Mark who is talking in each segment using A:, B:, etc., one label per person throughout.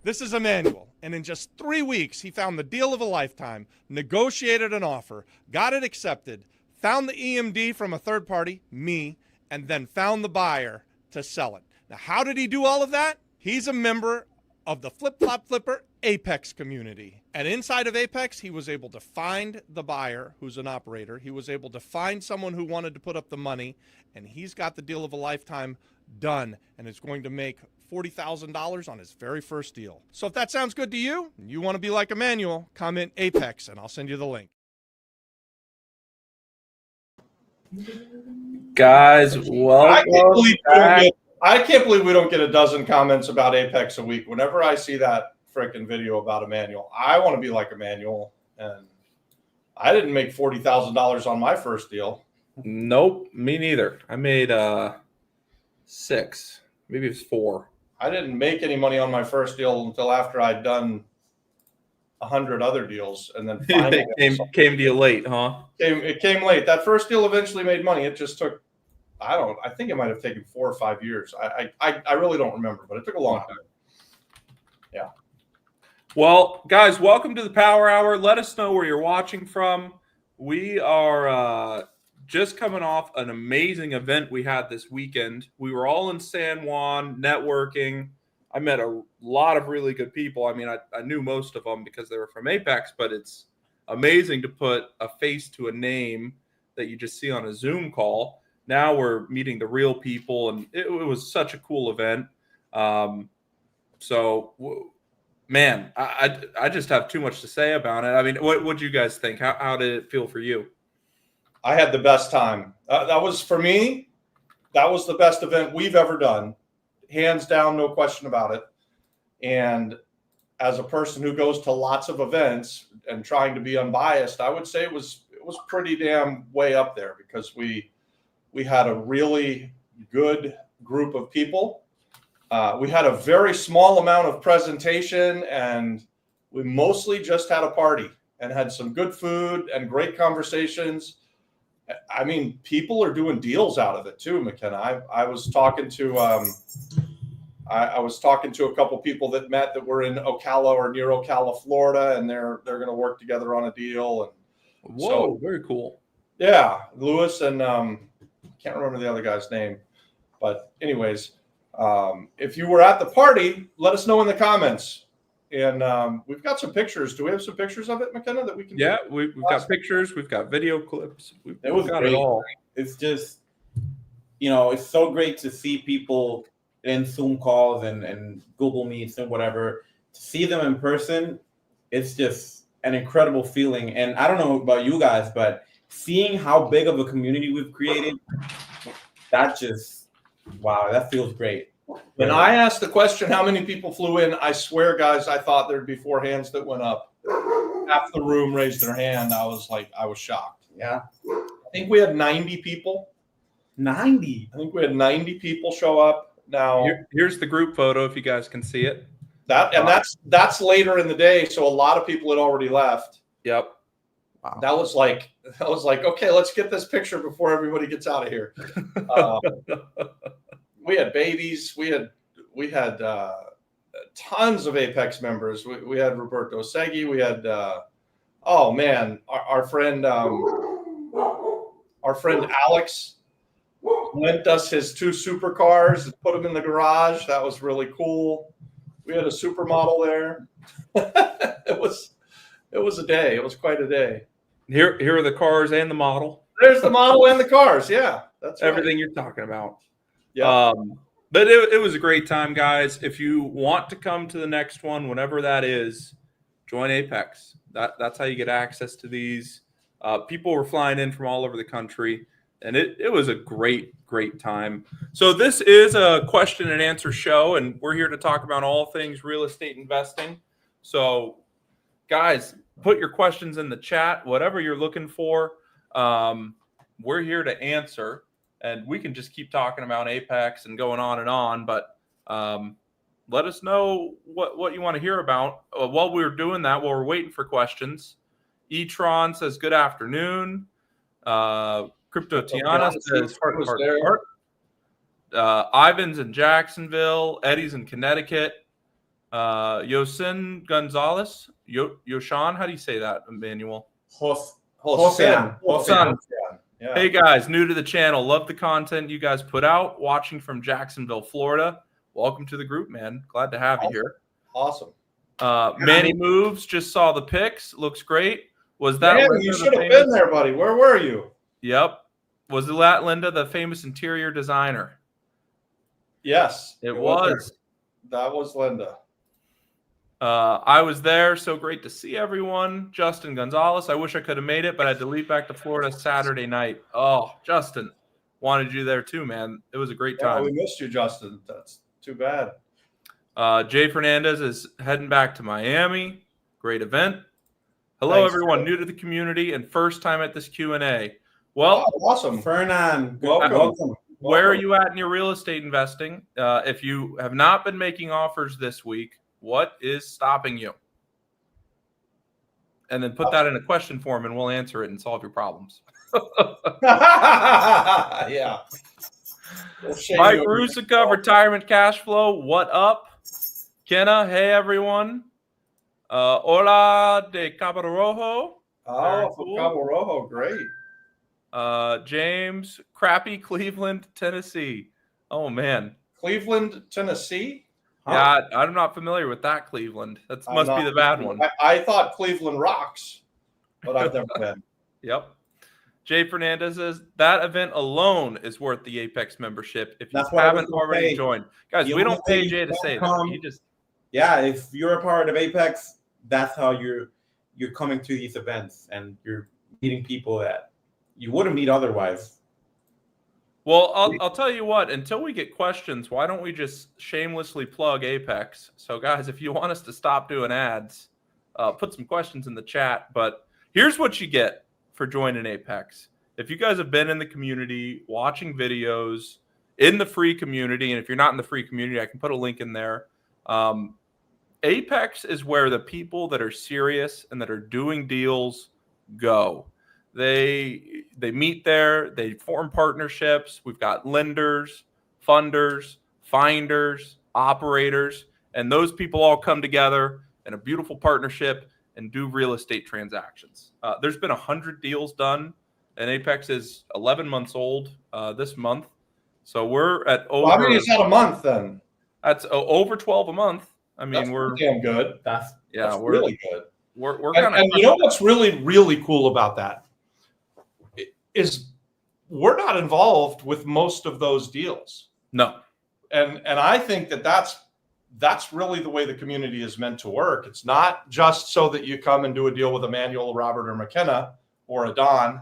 A: This is Emanuel, and in just 3 weeks, he found the deal of a lifetime, negotiated an offer, got it accepted, found the EMD from a third party, me, and then found the buyer to sell it. Now, how did he do all of that? He's a member of the Flip Flop Flipper Apex community. And inside of Apex, he was able to find the buyer who's an operator. He was able to find someone who wanted to put up the money, and he's got the deal of a lifetime done, and is going to make $40,000 on his very first deal. So if that sounds good to you, and you want to be like Emanuel, comment Apex, and I'll send you the link.
B: Guys, welcome back.
C: I can't believe we don't get a dozen comments about Apex a week. Whenever I see that freaking video about Emanuel, I want to be like Emanuel. And I didn't make $40,000 on my first deal.
B: Nope, me neither. I made 6, maybe it was 4.
C: I didn't make any money on my first deal until after I'd done 100 other deals, and then finally
B: came to you late, huh?
C: It came late. That first deal eventually made money. It just took, I think it might have taken 4 or 5 years. I really don't remember, but it took a long time. Yeah.
B: Well, guys, welcome to the Power Hour. Let us know where you're watching from. We are just coming off an amazing event we had this weekend. We were all in San Juan networking. I met a lot of really good people. I mean, I knew most of them because they were from Apex, but it's amazing to put a face to a name that you just see on a Zoom call. Now we're meeting the real people, and it was such a cool event. Man, I just have too much to say about it. I mean, what do you guys think? How did it feel for you?
C: I had the best time. That was, for me, that was the best event we've ever done. Hands down, no question about it. And as a person who goes to lots of events and trying to be unbiased, I would say it was pretty damn way up there, because we had a really good group of people. We had a very small amount of presentation, and we mostly just had a party and had some good food and great conversations. I mean, people are doing deals out of it too, McKenna. I was talking to I was talking to a couple people that met that were in Ocala or near Ocala, Florida, and they're going to work together on a deal. And
B: whoa, very cool.
C: Yeah, Lewis and can't remember the other guy's name, but anyways, if you were at the party, let us know in the comments. And we've got some pictures. Do we have some pictures of it, McKenna, that we can?
B: Yeah, we've got pictures. We've got video clips. We've got
D: great.
B: it all.
D: It's just, it's so great to see people in Zoom calls and Google Meets and whatever. To see them in person, it's just an incredible feeling. And I don't know about you guys, but seeing how big of a community we've created, that just, wow, that feels great.
C: When I asked the question, how many people flew in, I swear, guys, I thought there'd be 4 hands that went up. Half the room raised their hand. I was shocked.
D: Yeah.
C: I think we had 90 people.
D: 90.
C: I think we had 90 people show up. Now
B: here's the group photo if you guys can see it.
C: That's later in the day, so a lot of people had already left.
B: Yep.
C: Wow. That was like, okay, let's get this picture before everybody gets out of here. We had babies. We had tons of Apex members. We had Roberto Segui. We had our friend Alex lent us his 2 supercars and put them in the garage. That was really cool. We had a supermodel there. It was a day. It was quite a day.
B: Here are the cars and the model.
C: There's the model and the cars. Yeah, that's
B: everything
C: right.
B: You're talking about.
C: Yeah.
B: But it was a great time, guys. If you want to come to the next one, whenever that is, join Apex. That's how you get access to these. People were flying in from all over the country, and it was a great time. So this is a question and answer show, and we're here to talk about all things real estate investing. So, guys, put your questions in the chat, whatever you're looking for. We're here to answer. And we can just keep talking about Apex and going on, but let us know what you want to hear about. While we're doing that, while we're waiting for questions, E-Tron says, good afternoon. Crypto Tiana says, heart. Ivan's in Jacksonville. Eddie's in Connecticut. Yosin Gonzalez. Yoshan, how do you say that, Emanuel?
C: Hosan.
B: Hosan.
C: Yeah.
B: Hey guys, new to the channel. Love the content you guys put out. Watching from Jacksonville, Florida. Welcome to the group, man. Glad to have you here.
C: Awesome.
B: Manny Moves, just saw the pics. Looks great. Was that
C: Man,
B: Linda
C: you
B: the
C: should have
B: famous-
C: been there, buddy. Where were you?
B: Yep. Was that Linda, the famous interior designer?
C: Yes.
B: It was.
C: That was Linda.
B: I was there. So great to see everyone. Justin Gonzalez. I wish I could have made it, but I had to leave back to Florida Saturday night. Oh, Justin, wanted you there too, man. It was a great
C: Yeah,
B: time.
C: we missed you, Justin. That's too bad.
B: Jay Fernandez is heading back to Miami. Great event. Hello,
C: Thanks.
B: everyone new to the community and first time at this Q&A. Well,
C: Oh, awesome.
D: Fernan,
C: Welcome.
B: where are you at in your real estate investing? If you have not been making offers this week, what is stopping you? And then put that in a question form and we'll answer it and solve your problems.
C: Yeah. We'll shame
B: Mike
C: you.
B: Rusica, Retirement Cash Flow. What up? Kenna, hey everyone. Hola de Cabo Rojo. Very
C: Oh,
B: cool.
C: Cabo Rojo, great.
B: James, crappy Cleveland, Tennessee. Oh man.
C: Cleveland, Tennessee?
B: Yeah, I'm not familiar with that Cleveland. That
C: I'm
B: must be
C: not-
B: the bad one.
C: I thought Cleveland rocks, but I've never been.
B: Yep. Jay Fernandez says that event alone is worth the Apex membership if you
D: That's what I was
B: haven't
D: gonna
B: already
D: say.
B: joined. Guys,
D: The
B: we
D: only
B: don't pay
D: way
B: Jay
D: you
B: to say
D: come-
B: that. He just
D: Yeah, if you're a part of Apex, that's how you're coming to these events and you're meeting people that you wouldn't meet otherwise.
B: Well, I'll tell you what, until we get questions, why don't we just shamelessly plug Apex? So, guys, if you want us to stop doing ads, put some questions in the chat. But here's what you get for joining Apex. If you guys have been in the community, watching videos in the free community, and if you're not in the free community, I can put a link in there. Apex is where the people that are serious and that are doing deals go. They meet there, they form partnerships. We've got lenders, funders, finders, operators, and those people all come together in a beautiful partnership and do real estate transactions. There's been 100 deals done, and Apex is 11 months old this month. So we're at over.
C: Well, I mean, it's not a month then.
B: That's over 12 a month. I mean,
C: That's
B: we're
C: damn good.
D: That's
C: That's really good.
B: we're kind
C: And
B: of
C: you know what's really, really cool about that is we're not involved with most of those deals.
B: no.
C: And I think that's really the way the community is meant to work. It's not just so that you come and do a deal with Emanuel, Robert, or McKenna, or Adon.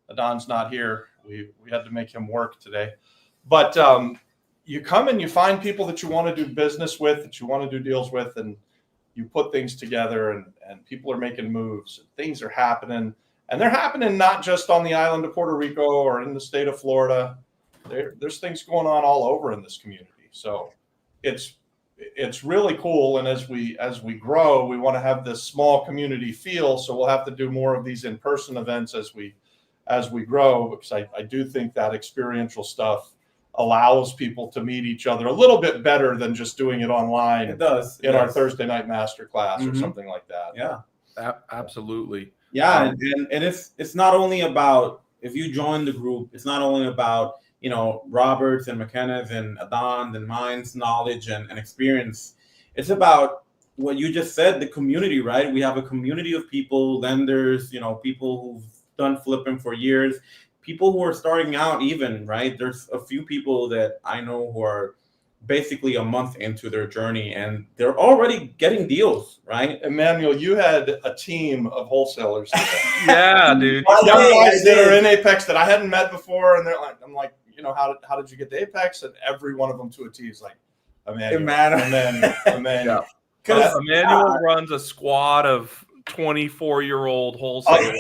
C: Adon's not here. We had to make him work today. But you come and you find people that you want to do business with, that you want to do deals with, and you put things together, and people are making moves. And things are happening. And they're happening not just on the island of Puerto Rico or in the state of Florida. There's things going on all over in this community. So it's really cool. And as we grow, we want to have this small community feel. So we'll have to do more of these in-person events as we grow, because I do think that experiential stuff allows people to meet each other a little bit better than just doing it online.
D: it does.
C: In our Thursday night masterclass or
D: Mhm.
C: something like that.
D: Yeah.
B: Absolutely.
D: Yeah, and it's not only about, if you join the group, it's not only about, you know, Robert's and McKenna's and Adon's and mine's knowledge and experience. It's about what you just said, the community, right? We have a community of people, lenders, you know, people who've done flipping for years, people who are starting out even, right? There's a few people that I know who are basically a month into their journey and they're already getting deals, right?
C: Emmanuel, you had a team of wholesalers today.
B: Yeah, dude.
C: Young
D: I
C: guys that
D: did.
C: are in Apex that I hadn't met before, and I'm like, you know, how did you get to Apex? And every one of them to a T is like, Emmanuel.
B: Yeah.
D: Because
B: Emanuel runs a squad of 24-year-old wholesalers.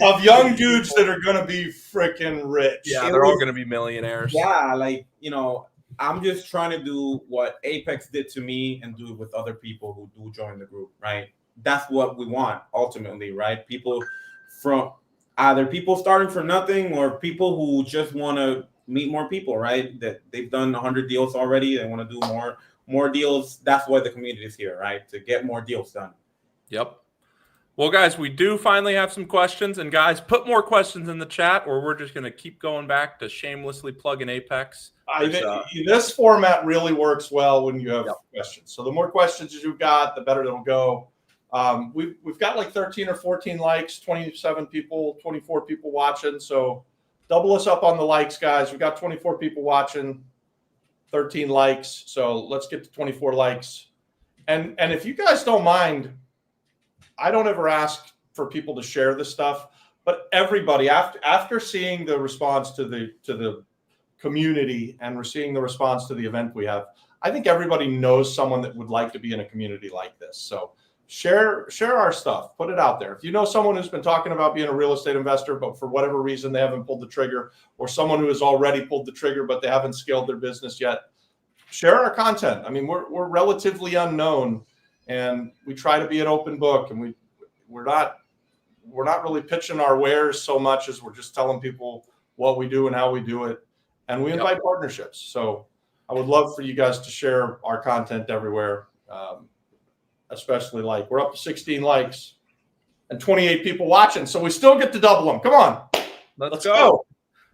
C: Of young dudes that are going to be freaking rich.
B: Yeah, they're all going to be millionaires.
D: yeah, like, you know, I'm just trying to do what Apex did to me and do it with other people who do join the group, right? That's what we want ultimately, right? People from either people starting from nothing or people who just want to meet more people, right? That they've done 100 deals already, they want to do more more deals. That's why the community is here, right? To get more deals done.
B: Yep. Well, guys, we do finally have some questions. And guys, put more questions in the chat or we're just going to keep going back to shamelessly plug in Apex.
C: This format really works well when you have
B: Yep.
C: questions. So the more questions you've got, the better it'll go. We've got like 13 or 14 likes, 27 people, 24 people watching. So double us up on the likes, guys. We've got 24 people watching, 13 likes. So let's get to 24 likes. And if you guys don't mind, I don't ever ask for people to share this stuff, but everybody after seeing the response to the community and we're seeing the response to the event we have, I think everybody knows someone that would like to be in a community like this. So share our stuff, put it out there. If you know someone who's been talking about being a real estate investor, but for whatever reason they haven't pulled the trigger, or someone who has already pulled the trigger but they haven't scaled their business yet, share our content. I mean, we're relatively unknown, and we try to be an open book, and we're not really pitching our wares so much as we're just telling people what we do and how we do it, and we invite partnerships. So I would love for you guys to share our content everywhere, especially like we're up to 16 likes and 28 people watching, so we still get to double them. Come on, let's go.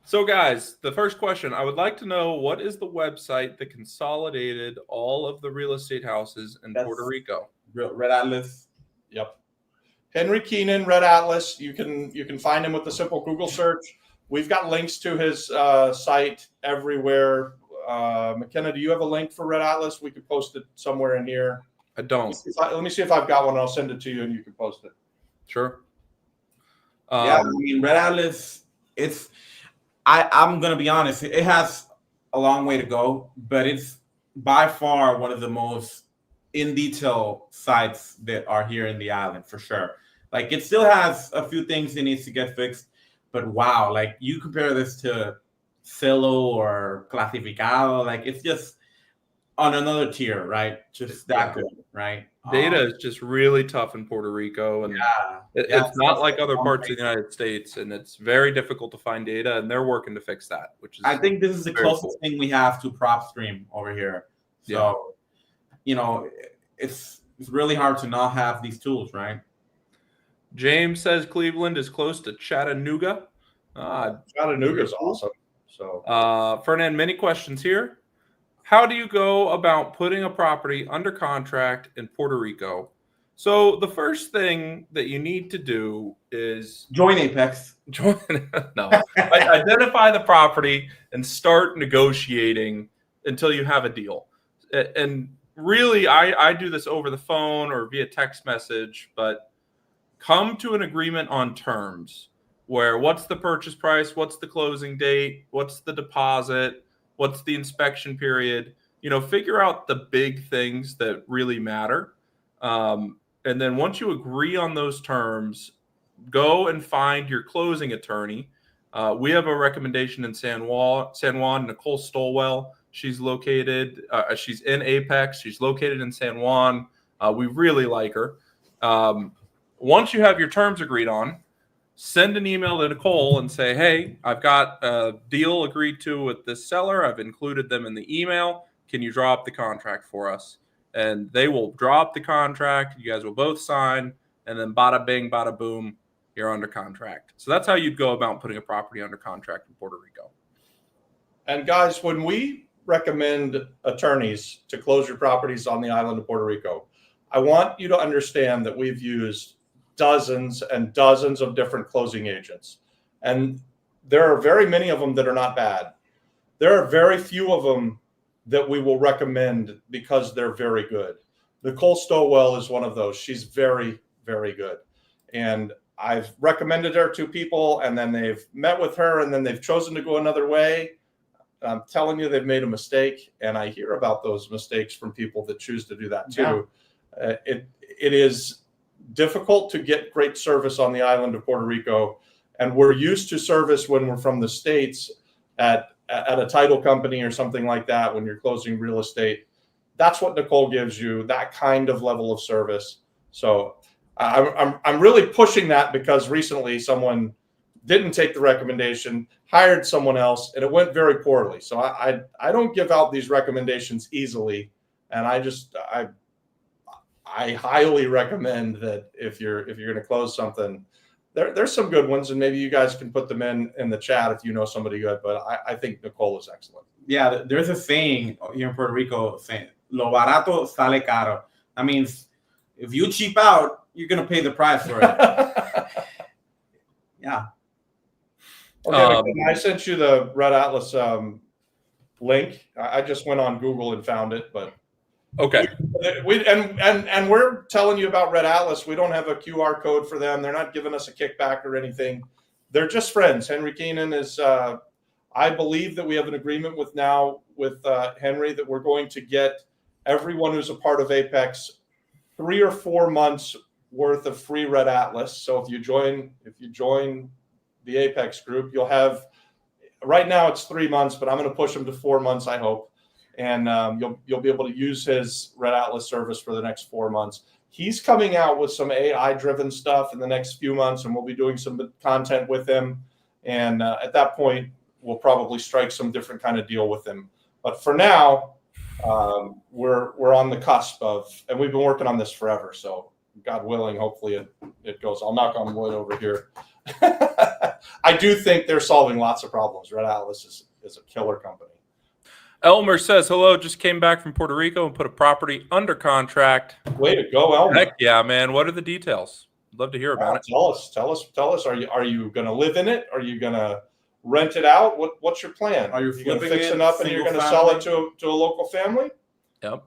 B: So guys, the first question, I would like to know, what is the website that consolidated all of the real estate houses in Puerto Rico?
D: Red Atlas.
C: Yep. Henry Keenan, Red Atlas. You can find him with a simple Google search. We've got links to his site everywhere. McKenna, do you have a link for Red Atlas? We could post it somewhere in here.
B: I don't.
C: Let me see if I've got one. I'll send it to you and you can post it.
B: Sure.
D: Yeah, I mean, Red Atlas, I'm going to be honest, it has a long way to go, but it's by far one of the most in detail sites that are here in the island, for sure. Like, it still has a few things that needs to get fixed, but wow, like you compare this to Zillow or Clasificado, like it's just on another tier, right? Just that good, right?
B: Data is just really tough in Puerto Rico, and it's not like other parts of the United States, and it's very difficult to find data, and they're working to fix that. Which is,
D: I think this is the closest thing we have to PropStream over here. So, you know, it's really hard to not have these tools, right?
B: James says Cleveland is close to Chattanooga.
C: Chattanooga is awesome. So,
B: Fernand, many questions here. How do you go about putting a property under contract in Puerto Rico? So the first thing that you need to do is
D: join Apex.
B: Identify the property and start negotiating until you have a deal. And really, I do this over the phone or via text message, but come to an agreement on terms where what's the purchase price, what's the closing date, what's the deposit, what's the inspection period, figure out the big things that really matter. And then once you agree on those terms, go and find your closing attorney. We have a recommendation in San Juan, Nicole Stolwell. She's located, she's in Apex. She's located in San Juan. We really like her. Once you have your terms agreed on, send an email to Nicole and say, hey, I've got a deal agreed to with this seller. I've included them in the email. Can you draw up the contract for us? And they will draw up the contract. You guys will both sign. And then bada bing, bada boom, you're under contract. So that's how you'd go about putting a property under contract in Puerto Rico.
C: And guys, when we recommend attorneys to close your properties on the island of Puerto Rico, I want you to understand that we've used dozens and dozens of different closing agents. And there are very many of them that are not bad. There are very few of them that we will recommend because they're very good. Nicole Stowell is one of those. She's very, very good. And I've recommended her to people, and then they've met with her, and then they've chosen to go another way. I'm telling you, they've made a mistake. And I hear about those mistakes from people that choose to do that too. Yeah. It is difficult to get great service on the island of Puerto Rico, and we're used to service when we're from the States at a title company or something like that. When you're closing real estate, that's what Nicole gives you, that kind of level of service. So I'm really pushing that because recently someone didn't take the recommendation, hired someone else, and it went very poorly. So I don't give out these recommendations easily. And I highly recommend that if you're going to close something, there's some good ones, and maybe you guys can put them in the chat if you know somebody good. But I think Nicole is excellent.
D: Yeah, there's a saying here in Puerto Rico saying "Lo barato sale caro." That means if you cheap out, you're gonna pay the price for it. Yeah.
C: Okay, I sent you the Red Atlas link. I just went on Google and found it, but
B: Okay.
C: And we're telling you about Red Atlas. We don't have a QR code for them. They're not giving us a kickback or anything. They're just friends. Henry Keenan is. I believe that we have an agreement with Henry that we're going to get everyone who's a part of Apex 3 or 4 months worth of free Red Atlas. So if you join the Apex group, you'll have. Right now it's 3 months, but I'm going to push them to 4 months. I hope. And you'll be able to use his Red Atlas service for the next 4 months. He's coming out with some AI-driven stuff in the next few months, and we'll be doing some content with him. And at that point, we'll probably strike some different kind of deal with him. But for now, we're on the cusp of, and we've been working on this forever. So God willing, hopefully it goes. I'll knock on wood over here. I do think they're solving lots of problems. Red Atlas is a killer company.
B: Elmer says, hello, just came back from Puerto Rico and put a property under contract.
C: Way to go, Elmer.
B: Heck yeah, man. What are the details? Love to hear about it.
C: Tell us. Are you going to live in it? Are you going to rent it out? What's your plan?
D: Are you
C: going to
D: flipping
C: fix
D: it
C: it up and you're going to sell it to a local family?
B: Yep.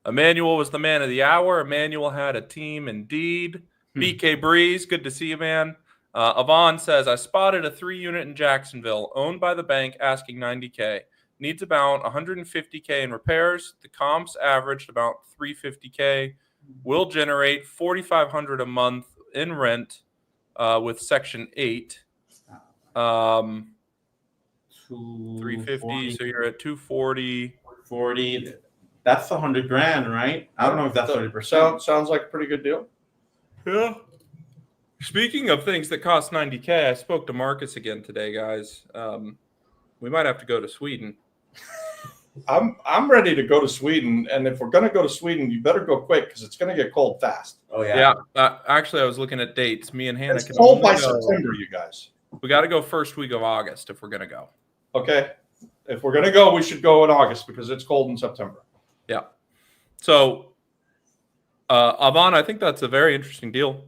B: Emanuel was the man of the hour. Emanuel had a team indeed. BK Breeze, good to see you, man. Avon says, I spotted a 3-unit in Jacksonville owned by the bank asking $90K. Needs about $150K in repairs. The comps averaged about $350K. Will generate $4,500 a month in rent with Section 8. 350. So you're at 240.
D: 40. That's $100,000, right? I don't know if that's 30%.
C: Sounds like a pretty good deal.
B: Yeah. Speaking of things that cost $90K, I spoke to Marcus again today, guys. We might have to go to Sweden.
C: I'm ready to go to Sweden, and if we're going to go to Sweden, you better go quick because it's going to get cold fast.
D: Oh yeah.
B: Yeah. Actually, I was looking at dates. Me and Hannah
C: It's
B: can
C: cold by
B: only go.
C: September, you guys.
B: We got to go first week of August if we're going to go.
C: Okay. If we're going to go, we should go in August because it's cold in September.
B: Yeah. So, Avon, I think that's a very interesting deal.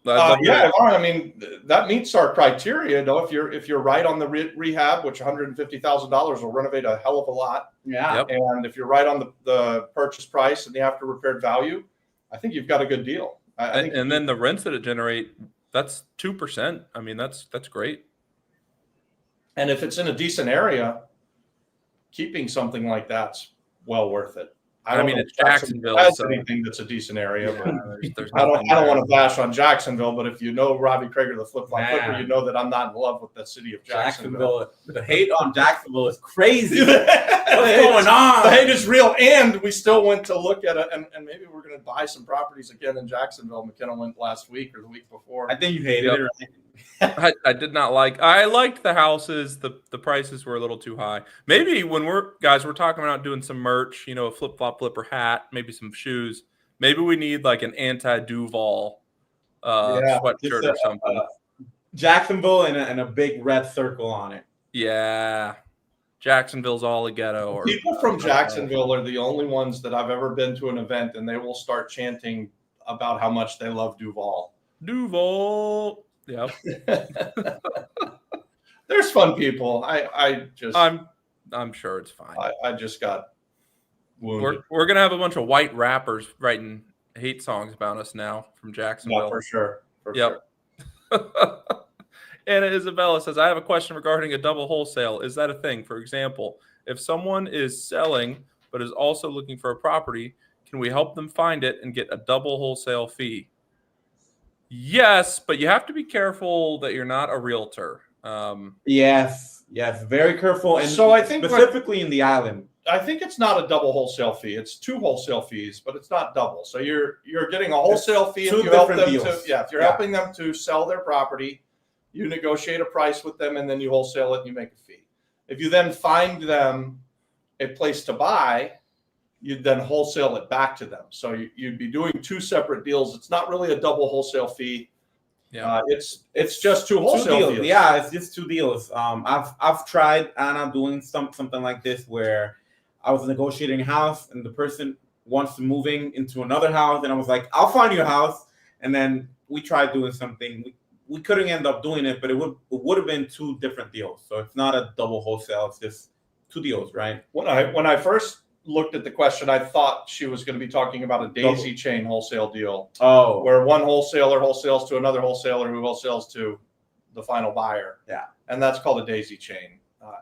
C: Yeah, I mean that meets our criteria. Though, if you're right on the rehab, which $150,000 will renovate a hell of a lot.
D: Yeah.
B: Yep.
C: And if you're right on the purchase price and the after repaired value, I think you've got a good deal. I think
B: and then the rents that it generate, that's 2%. I mean, that's great.
C: And if it's in a decent area, keeping something like that's well worth it.
B: I mean, it's Jacksonville.
C: That's anything that's a decent area.
B: Yeah, there's
C: I don't want to bash on Jacksonville, but if you know Robbie Krager, the flip-flop flipper, you know that I'm not in love with the city of Jacksonville.
D: The hate on Jacksonville is crazy. What's going on?
C: The hate is real, and we still went to look at it, and maybe we're going to buy some properties again in Jacksonville. McKenna went last week or the week before.
D: I think you hated it, right?
B: I did not like. I liked the houses. The prices were a little too high. Maybe when we're talking about doing some merch, a flip-flop flipper hat, maybe some shoes. Maybe we need like an anti-Duval sweatshirt or something.
D: Jacksonville and a big red circle on it.
B: Yeah. Jacksonville's all a ghetto.
C: People from Jacksonville are the only ones that I've ever been to an event and they will start chanting about how much they love Duval.
B: Duval. Yep.
C: There's fun people.
B: I'm sure it's fine.
C: I just got wounded.
B: We're gonna have a bunch of white rappers writing hate songs about us now from Jacksonville.
C: Yeah, for sure.
B: Yep. Anna Isabella says, I have a question regarding a double wholesale. Is that a thing? For example, if someone is selling but is also looking for a property, can we help them find it and get a double wholesale fee? Yes, but you have to be careful that you're not a realtor.
D: Yes, very careful. And
C: so I think
D: specifically in the island,
C: I think it's not a double wholesale fee. It's 2 wholesale fees, but it's not double. So you're getting a wholesale fee if you help them if you're helping them to sell their property, you negotiate a price with them and then you wholesale it and you make a fee. If you then find them a place to buy, you'd then wholesale it back to them. So you'd be doing two separate deals. It's not really a double wholesale fee.
B: Yeah.
C: It's just two wholesale deals.
D: Yeah, it's just two deals. I've tried, Anna, doing something like this where I was negotiating a house and the person wants to moving into another house, and I was like, I'll find you a house. And then we tried doing something. We couldn't end up doing it, but it would have been two different deals. So it's not a double wholesale. It's just two deals, right?
C: When I first looked at the question, I thought she was going to be talking about a daisy chain wholesale deal.
D: Oh,
C: Where one wholesaler wholesales to another wholesaler who wholesales to the final buyer.
D: Yeah.
C: And that's called a daisy chain.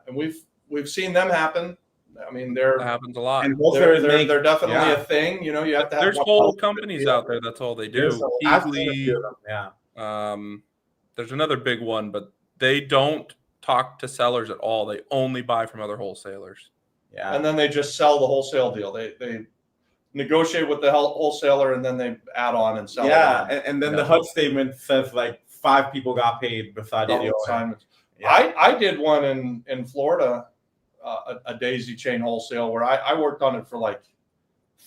C: And we've seen them happen. I mean,
B: That happens a lot.
D: and wholesalers
C: they're definitely
D: yeah.
C: a thing. You know, you have to have
B: There's
C: one
B: whole
C: house.
B: companies out there. That's all they do. Eagly,
D: Yeah.
B: there's another big one, but they don't talk to sellers at all. They only buy from other wholesalers.
D: Yeah.
C: And then they just sell the wholesale deal. They negotiate with the wholesaler and then they add on and sell.
D: Yeah.
C: it on.
D: And then
B: Yeah.
D: the HUD statement says like 5 people got paid besides
C: Double
D: the owner.
C: assignments.
D: Yeah.
C: I did one in Florida, a daisy chain wholesale where I worked on it for like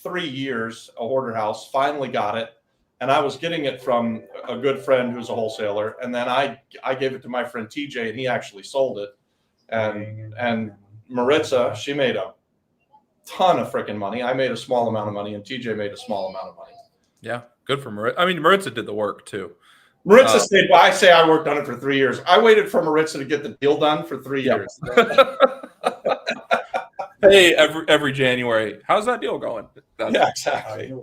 C: 3 years, a hoarder house, finally got it. And I was getting it from a good friend who's a wholesaler. And then I gave it to my friend TJ and he actually sold it. And Maritza, she made a ton of freaking money. I made a small amount of money and TJ made a small amount of money.
B: Yeah, good for Maritza. I mean, Maritza did the work too.
C: Maritza stayed, well, I say I worked on it for 3 years. I waited for Maritza to get the deal done for 3 years.
B: Hey, every January, how's that deal going?
C: Yeah, exactly.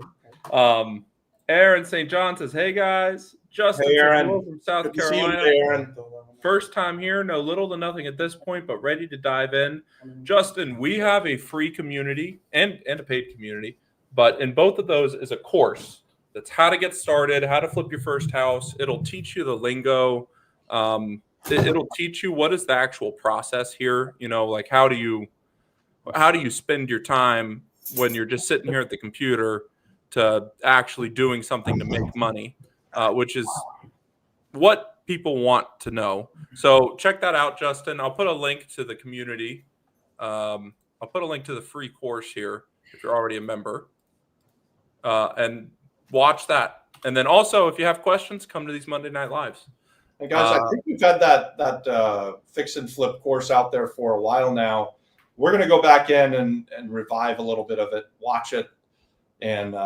B: Aaron St. John says, "Hey guys, Justin
C: Hey, Aaron.
B: from South
C: Good to see you
B: Carolina.
C: today, Aaron.
B: First time here, know little to nothing at this point, but ready to dive in." Justin, we have a free community and a paid community, but in both of those is a course that's how to get started, how to flip your first house. It'll teach you the lingo. It'll teach you what is the actual process here. You know, like how do you spend your time when you're just sitting here at the computer to actually doing something to make money, which is what people want to know. So check that out, Justin. I'll put a link to the community. I'll put a link to the free course here if you're already a member, and watch that. And then also, if you have questions, come to these Monday Night Lives.
C: And guys, I think we've had that fix and flip course out there for a while now. We're going to go back in and revive a little bit of it, watch it, and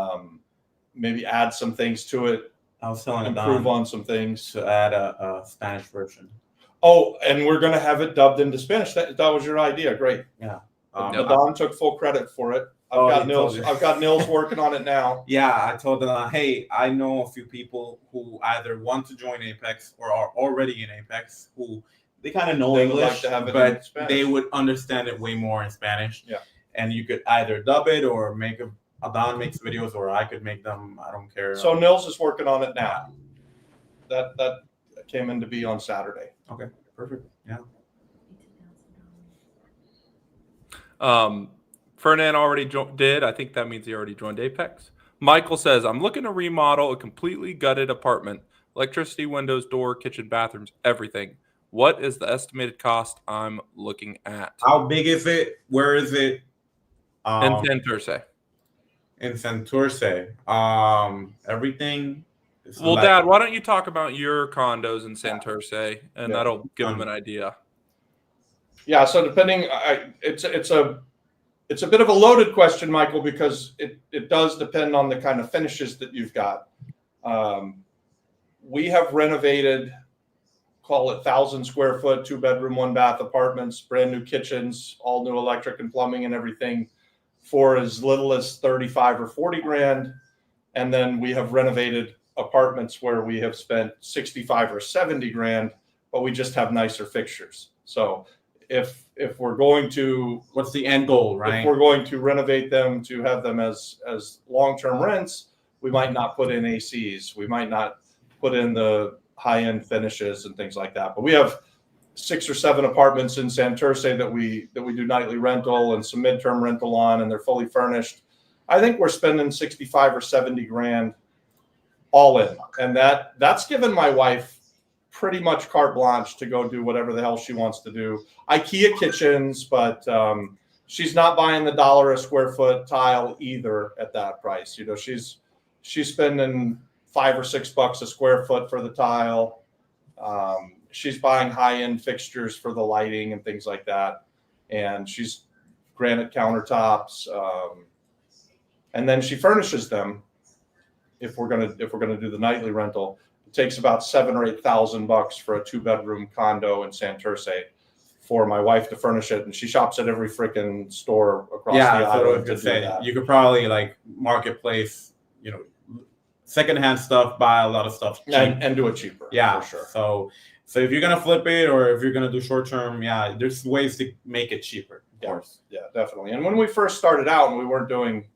C: maybe add some things to it.
D: I was telling
C: improve
D: Don
C: on some things.
D: to add a Spanish version.
C: Oh, and we're going to have it dubbed into Spanish. That was your idea. Great.
D: Yeah.
C: Don took full credit for it. I've got Nils working on it now.
D: Yeah, I told them, hey, I know a few people who either want to join Apex or are already in Apex who they kind of know
C: They would like
D: English,
C: to have it in
D: but
C: Spanish.
D: they would understand it way more in Spanish.
C: Yeah.
D: And you could either dub it or make Adon makes videos, or I could make them. I don't care.
C: So Nils is working on it now. That came into be on Saturday.
D: Okay, perfect. Yeah.
B: Fernand already did. I think that means he already joined Apex. Michael says, "I'm looking to remodel a completely gutted apartment. Electricity, windows, door, kitchen, bathrooms, everything. What is the estimated cost I'm looking at?"
D: How big is it? Where is it?
B: In Santurce.
D: In Santurce. Everything. is
B: Well,
D: like-
B: Dad, why don't you talk about your condos in Santurce, and that'll give them an idea.
C: Yeah. So depending, it's a bit of a loaded question, Michael, because it does depend on the kind of finishes that you've got. We have renovated, call it 1,000 square foot, 2-bedroom, 1-bath apartments, brand new kitchens, all new electric and plumbing and everything for as little as 35 or 40 grand. And then we have renovated apartments where we have spent 65 or 70 grand, but we just have nicer fixtures. So if we're going to,
D: what's the end goal, right?
C: if we're going to renovate them to have them as long-term rents, we might not put in ACs. We might not put in the high-end finishes and things like that. But we have 6 or 7 apartments in Santurce that we do nightly rental and some midterm rental on, and they're fully furnished. I think we're spending 65 or 70 grand all in, and that's given my wife pretty much carte blanche to go do whatever the hell she wants to do. IKEA kitchens, but she's not buying the dollar a square foot tile either at that price. You know, she's spending $5 or $6 a square foot for the tile. She's buying high-end fixtures for the lighting and things like that, and she's granite countertops, and then she furnishes them. If we're gonna do the nightly rental, it takes about $7,000 or $8,000 for a 2-bedroom condo in Santurce for my wife to furnish it, and she shops at every freaking store across the island to do that.
D: You could probably like marketplace, secondhand stuff, buy a lot of stuff cheap.
C: and do it cheaper.
D: Yeah,
C: for sure.
D: So if you're gonna flip it or if you're gonna do short term, there's ways to make it cheaper. Of course.
C: Yeah, definitely. And when we first started out and we weren't doing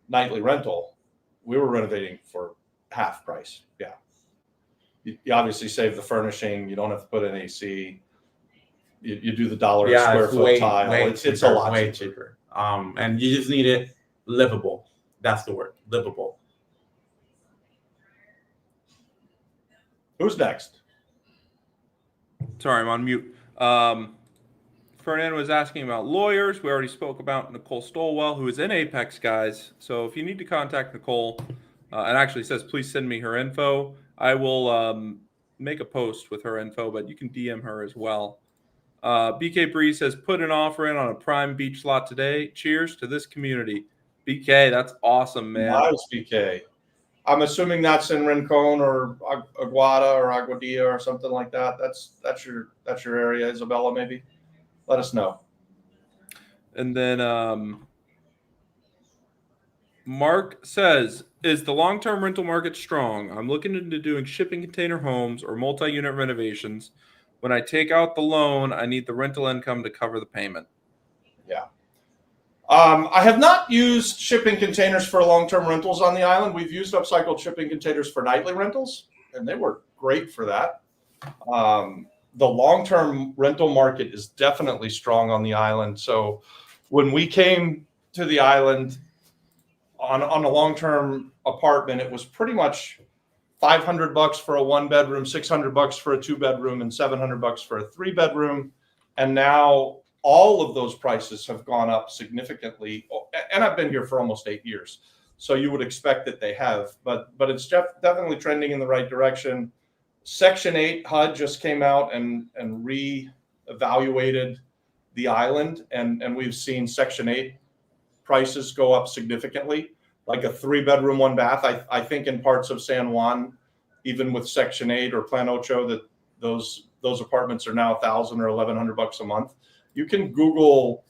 C: nightly rental, we were renovating for half price. Yeah. You obviously save the furnishing. You don't have to put in AC. You do the dollar a square foot tile. It's a lot
D: cheaper. And you just need it livable. That's the word, livable.
C: Who's next?
B: Sorry, I'm on mute. Fernand was asking about lawyers. We already spoke about Nicole Stolwell, who is in Apex, guys. So if you need to contact Nicole, and actually says, please send me her info. I will make a post with her info, but you can DM her as well. BK Bree says, put an offer in on a prime beach lot today. Cheers to this community. BK, that's awesome, man.
C: Nice, BK. I'm assuming that's in Rincon or Aguada or Aguadilla or something like that. That's your area, Isabella, maybe? Let us know.
B: And then Mark says, is the long-term rental market strong? I'm looking into doing shipping container homes or multi-unit renovations. When I take out the loan, I need the rental income to cover the payment.
C: Yeah. I have not used shipping containers for long-term rentals on the island. We've used upcycled shipping containers for nightly rentals, and they were great for that. The long-term rental market is definitely strong on the island. So when we came to the island on a long-term apartment, it was pretty much $500 for a 1-bedroom, $600 for a 2-bedroom, and $700 for a 3-bedroom. And now all of those prices have gone up significantly. And I've been here for almost 8 years, so you would expect that they have. But it's definitely trending in the right direction. Section 8 HUD just came out and re-evaluated the island, and we've seen Section 8 prices go up significantly. Like a 3-bedroom, 1-bath. I think in parts of San Juan, even with Section 8 or Plan Ocho, that those apartments are now $1,000 or $1,100 a month. You can Google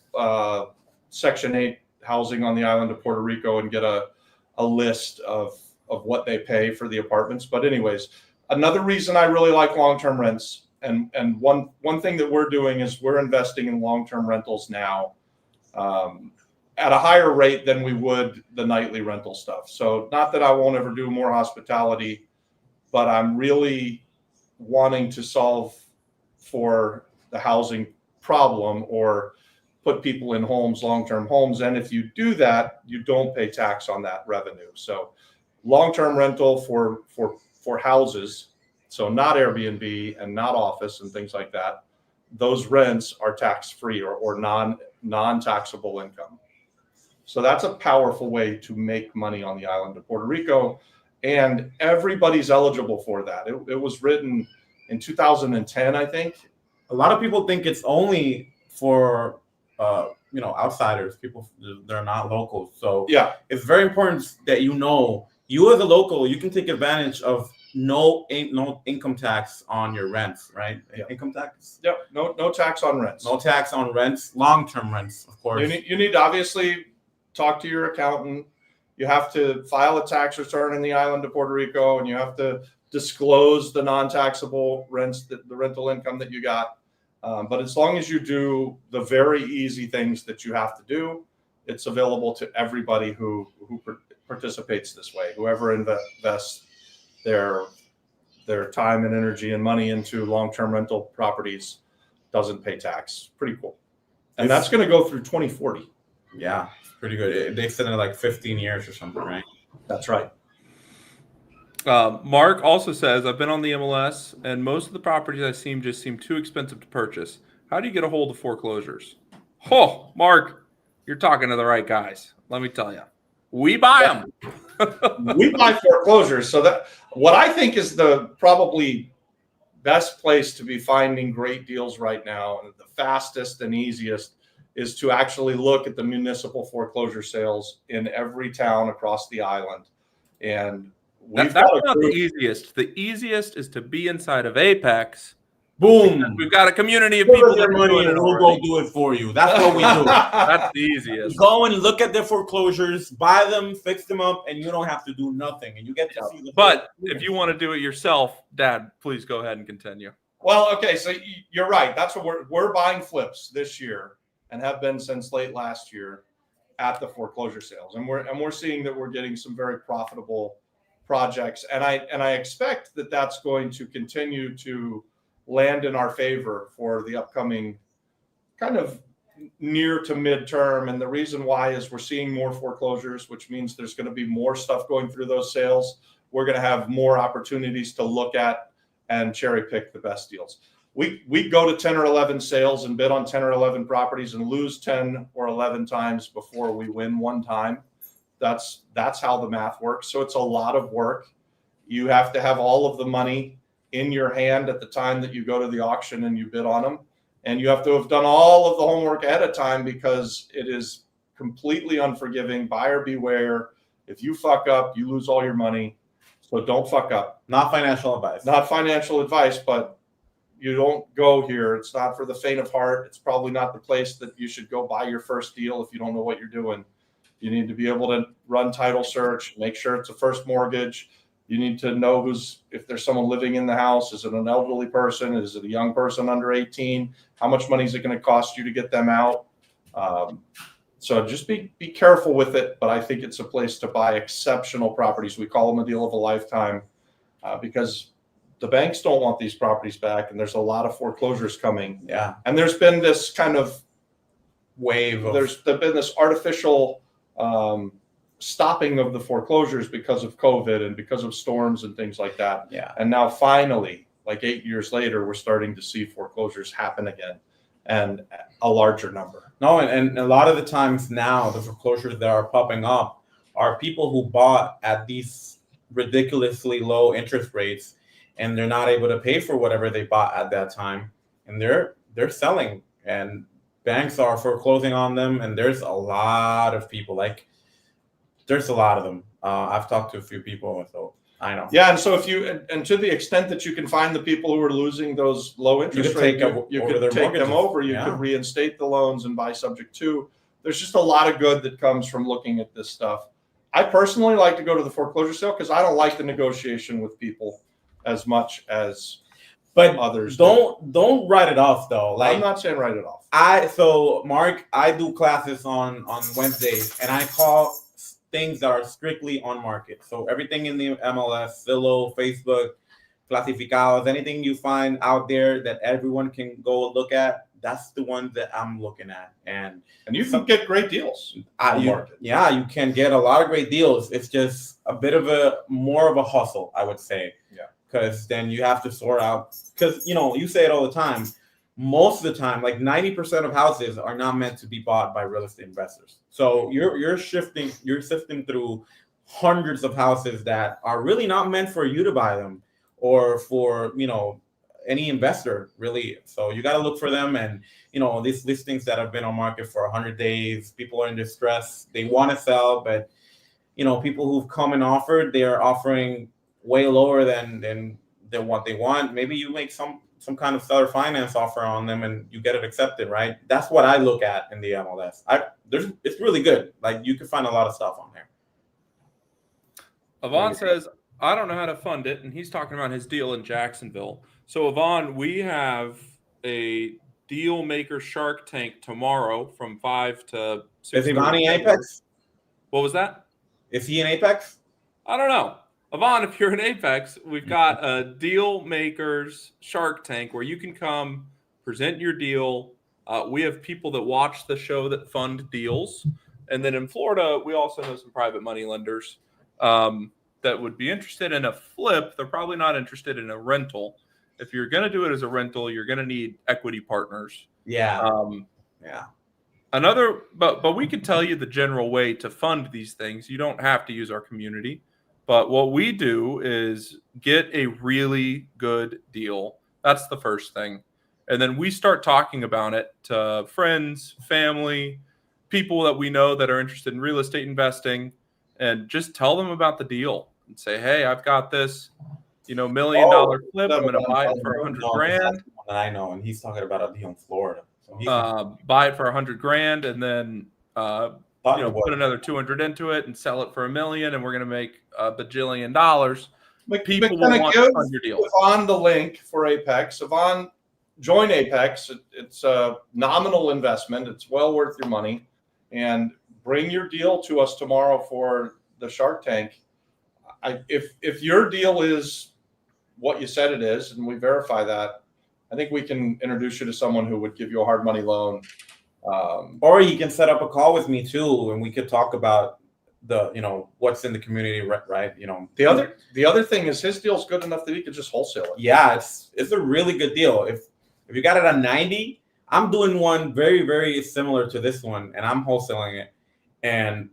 C: Section 8 housing on the island of Puerto Rico and get a list of what they pay for the apartments. But anyways, another reason I really like long-term rents, and one thing that we're doing is we're investing in long-term rentals now. At a higher rate than we would the nightly rental stuff. So not that I won't ever do more hospitality, but I'm really wanting to solve for the housing problem or put people in homes, long-term homes. And if you do that, you don't pay tax on that revenue. So long-term rental for houses, so not Airbnb and not office and things like that, those rents are tax-free or non-taxable income. So that's a powerful way to make money on the island of Puerto Rico, and everybody's eligible for that. It was written in 2010, I think.
D: A lot of people think it's only for outsiders, people that are not locals. So
C: yeah,
D: it's very important that you as a local, you can take advantage of no income tax on your rents, right?
C: Yeah.
D: Income tax.
C: Yep. No tax on rents.
D: No tax on rents. Long-term rents, of course.
C: You need to obviously talk to your accountant. You have to file a tax return in the island of Puerto Rico, and you have to disclose the non-taxable rents, the rental income that you got. But as long as you do the very easy things that you have to do, it's available to everybody who participates this way. Whoever invests their time and energy and money into long-term rental properties doesn't pay tax. Pretty cool. And that's going to go through 2040.
D: Yeah, it's pretty good. They said in like 15 years or something, right?
C: That's right.
B: Mark also says, I've been on the MLS, and most of the properties I seem too expensive to purchase. How do you get a hold of foreclosures? Oh, Mark, you're talking to the right guys. Let me tell you, we buy them.
C: We buy foreclosures. So that what I think is the probably best place to be finding great deals right now, and the fastest and easiest, is to actually look at the municipal foreclosure sales in every town across the island. And we've
B: That's
C: got a
B: not the
C: group.
B: easiest. The easiest is to be inside of Apex.
D: Boom.
B: We've got a community of
D: Give
B: people
D: us your
B: that are
D: money
B: doing
D: and
B: it
D: we'll
B: already.
D: go do it for you. That's what we do.
B: That's the easiest.
D: Go and look at the foreclosures, buy them, fix them up, and you don't have to do nothing. And you get to see the.
B: But if you want to do it yourself, Dad, please go ahead and continue.
C: Well, okay, so you're right. That's what we're buying flips this year and have been since late last year at the foreclosure sales, and we're seeing that we're getting some very profitable projects, and I expect that that's going to continue to land in our favor for the upcoming kind of near to midterm. And the reason why is we're seeing more foreclosures, which means there's going to be more stuff going through those sales. We're going to have more opportunities to look at and cherry pick the best deals. We go to 10 or 11 sales and bid on 10 or 11 properties and lose 10 or 11 times before we win one time. That's how the math works. So it's a lot of work. You have to have all of the money in your hand at the time that you go to the auction and you bid on them. And you have to have done all of the homework ahead of time, because it is completely unforgiving. Buyer beware. If you fuck up, you lose all your money. So don't fuck up.
D: Not financial advice.
C: Not financial advice, but you don't go here. It's not for the faint of heart. It's probably not the place that you should go buy your first deal if you don't know what you're doing. You need to be able to run title search, make sure it's a first mortgage. You need to know if there's someone living in the house. Is it an elderly person? Is it a young person under 18? How much money is it going to cost you to get them out? So just be careful with it. But I think it's a place to buy exceptional properties. We call them a deal of a lifetime, because the banks don't want these properties back. And there's a lot of foreclosures coming.
D: Yeah.
C: And there's been this kind of
D: Wave.
C: there's been this artificial stopping of the foreclosures because of COVID and because of storms and things like that.
D: Yeah.
C: And now finally, like 8 years later, we're starting to see foreclosures happen again, and a larger number.
D: No, and a lot of the times now, the foreclosures that are popping up are people who bought at these ridiculously low interest rates, and they're not able to pay for whatever they bought at that time, and they're selling, and banks are foreclosing on them, and there's a lot of people. There's a lot of them. I've talked to a few people, so I know.
C: Yeah, and so and to the extent that you can find the people who are losing those low interest rates, you could take them over. You could reinstate the loans and buy subject to. There's just a lot of good that comes from looking at this stuff. I personally like to go to the foreclosure sale because I don't like the negotiation with people as much as others.
D: Don't write it off though.
C: I'm not saying write it off.
D: So Mark, I do classes on Wednesdays, and I call things that are strictly on market. So everything in the MLS, Zillow, Facebook, clasificados, anything you find out there that everyone can go look at, that's the one that I'm looking at. And
C: you can get great deals on market.
D: Yeah, you can get a lot of great deals. It's just a bit of more of a hustle, I would say.
C: Yeah.
D: Because then you have to sort out, because you say it all the time. Most of the time, like 90% of houses are not meant to be bought by real estate investors. So you're sifting through hundreds of houses that are really not meant for you to buy them, or for any investor really. So you got to look for them. And these listings that have been on market for 100 days, people are in distress. They want to sell, but people who've come and offered, they're offering way lower than what they want. Maybe you make some kind of seller finance offer on them and you get it accepted, right? That's what I look at in the MLS. It's really good. Like, you can find a lot of stuff on there.
B: Avon says, I don't know how to fund it, and he's talking about his deal in Jacksonville. So Avon, we have a deal maker Shark Tank tomorrow from 5 to 6.
D: Is Ivan in Apex?
B: What was that?
D: Is he in Apex?
B: I don't know. Avon, if you're in Apex, we've got a deal makers Shark Tank where you can come present your deal. We have people that watch the show that fund deals. And then in Florida, we also know some private money lenders that would be interested in a flip. They're probably not interested in a rental. If you're going to do it as a rental, you're going to need equity partners.
D: Yeah.
B: Yeah. But we could tell you the general way to fund these things. You don't have to use our community. But what we do is get a really good deal. That's the first thing. And then we start talking about it to friends, family, people that we know that are interested in real estate investing, and just tell them about the deal and say, hey, I've got this, $1 million flip. I'm going to buy it for 100 grand.
D: That's the one that I know, and he's talking about a deal in Florida. So he's
B: Buy it for 100 grand and then put another 200 into it and sell it for $1 million, and we're going to make a bajillion dollars. People will want to fund your deal.
C: Yvonne the link for Apex. Yvonne, join Apex. It's a nominal investment. It's well worth your money. And bring your deal to us tomorrow for the Shark Tank. If your deal is what you said it is, and we verify that, I think we can introduce you to someone who would give you a hard money loan.
D: Or you can set up a call with me too, and we could talk about what's in the community, right?
C: The other thing is his deal's good enough that he could just wholesale it.
D: Yeah, it's a really good deal. If you got it on 90, I'm doing one very, very similar to this one, and I'm wholesaling it. And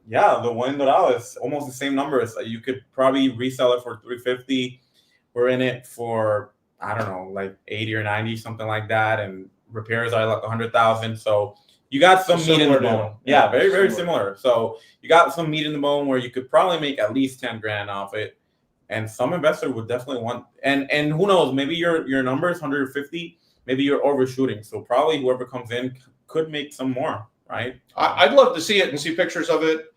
D: yeah, the one that I was almost the same numbers. You could probably resell it for 350. We're in it for, I don't know, like 80 or 90, something like that. And repairs are like 100,000. So you got some meat in the bone. Yeah, very, very similar. So you got some meat in the bone where you could probably make at least 10 grand off it. And some investor would definitely want, and who knows, maybe your number is 150, maybe you're overshooting. So probably whoever comes in could make some more, right?
C: I'd love to see it and see pictures of it.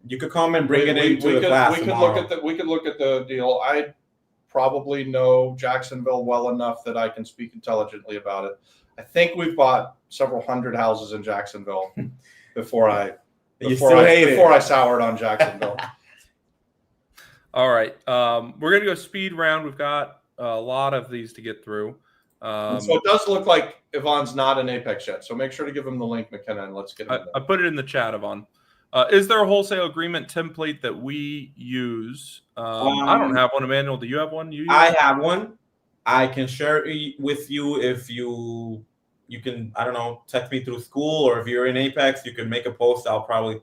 D: You could come and bring it into the class.
C: We could look at the deal. I probably know Jacksonville well enough that I can speak intelligently about it. I think we've bought several hundred houses in Jacksonville before I soured on Jacksonville.
B: All right. We're going to go speed round. We've got a lot of these to get through.
C: So it does look like Yvonne's not in Apex yet. So make sure to give him the link, McKenna, and let's get him
B: I put it in the chat, Yvonne. Is there a wholesale agreement template that we use? I don't have one. Emanuel, do you have one?
D: I have one. I can share it with you if you can, I don't know, text me through school, or if you're in Apex, you can make a post. I'll probably.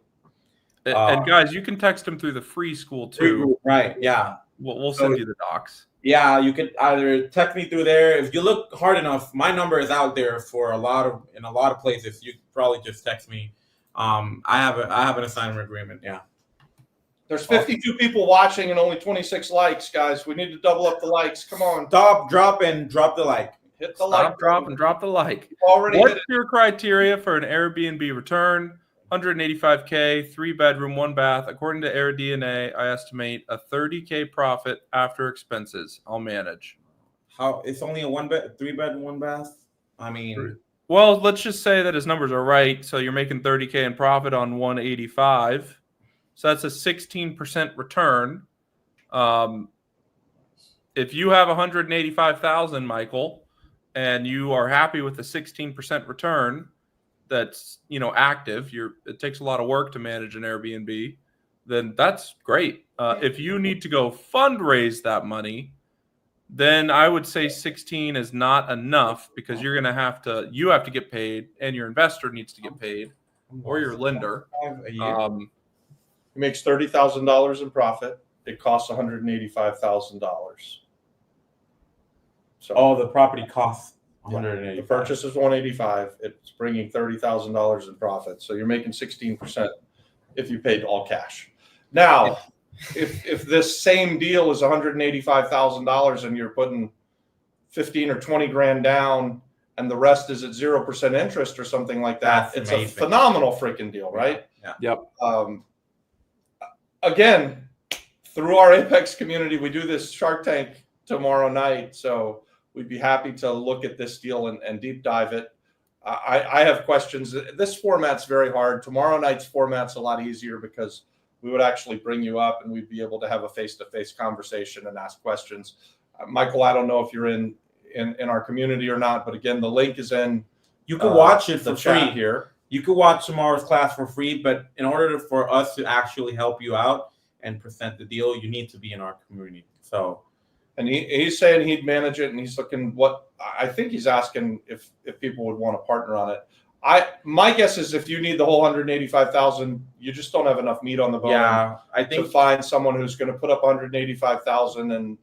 B: And guys, you can text them through the free school too.
D: Right. Yeah.
B: We'll send you the docs.
D: Yeah, you could either text me through there. If you look hard enough, my number is out there in a lot of places. You could probably just text me. I have an assignment agreement. Yeah.
C: There's 52 people watching and only 26 likes, guys. We need to double up the likes. Come on.
D: Stop, drop, and drop the like.
C: Hit the like.
B: Drop, and drop the like.
C: What's
B: your criteria for an Airbnb return? 185K, 3-bedroom, 1 bath. According to AirDNA, I estimate a 30K profit after expenses. I'll manage.
D: How? It's only a 3-bed, 1 bath. I mean,
B: well, let's just say that his numbers are right. So you're making 30K in profit on 185. So that's a 16% return. If you have 185,000, Michael, and you are happy with the 16% return, that's active. It takes a lot of work to manage an Airbnb. Then that's great. If you need to go fundraise that money, then I would say 16 is not enough, because you have to get paid, and your investor needs to get paid, or your lender.
C: He makes $30,000 in profit. It costs $185,000.
D: So the property costs 185.
C: The purchase is 185. It's bringing $30,000 in profit. So you're making 16% if you paid all cash. Now, if this same deal is $185,000 and you're putting 15 or 20 grand down and the rest is at 0% interest or something like that, it's amazing. A phenomenal freaking deal, right?
D: Yeah.
B: Yep.
C: Again, through our Apex community, we do this Shark Tank tomorrow night. So we'd be happy to look at this deal and deep dive it. I have questions. This format's very hard. Tomorrow night's format's a lot easier because we would actually bring you up and we'd be able to have a face-to-face conversation and ask questions. Michael, I don't know if you're in our community or not, but again, the link is in.
D: You can watch it for free
C: here.
D: You could watch tomorrow's class for free, but in order for us to actually help you out and present the deal, you need to be in our community. So,
C: and he's saying he'd manage it, and he's looking I think he's asking if people would want to partner on it. My guess is if you need the whole 185,000, you just don't have enough meat on the bone.
D: Yeah, I
C: To
D: think
C: find someone who's going to put up 185,000, and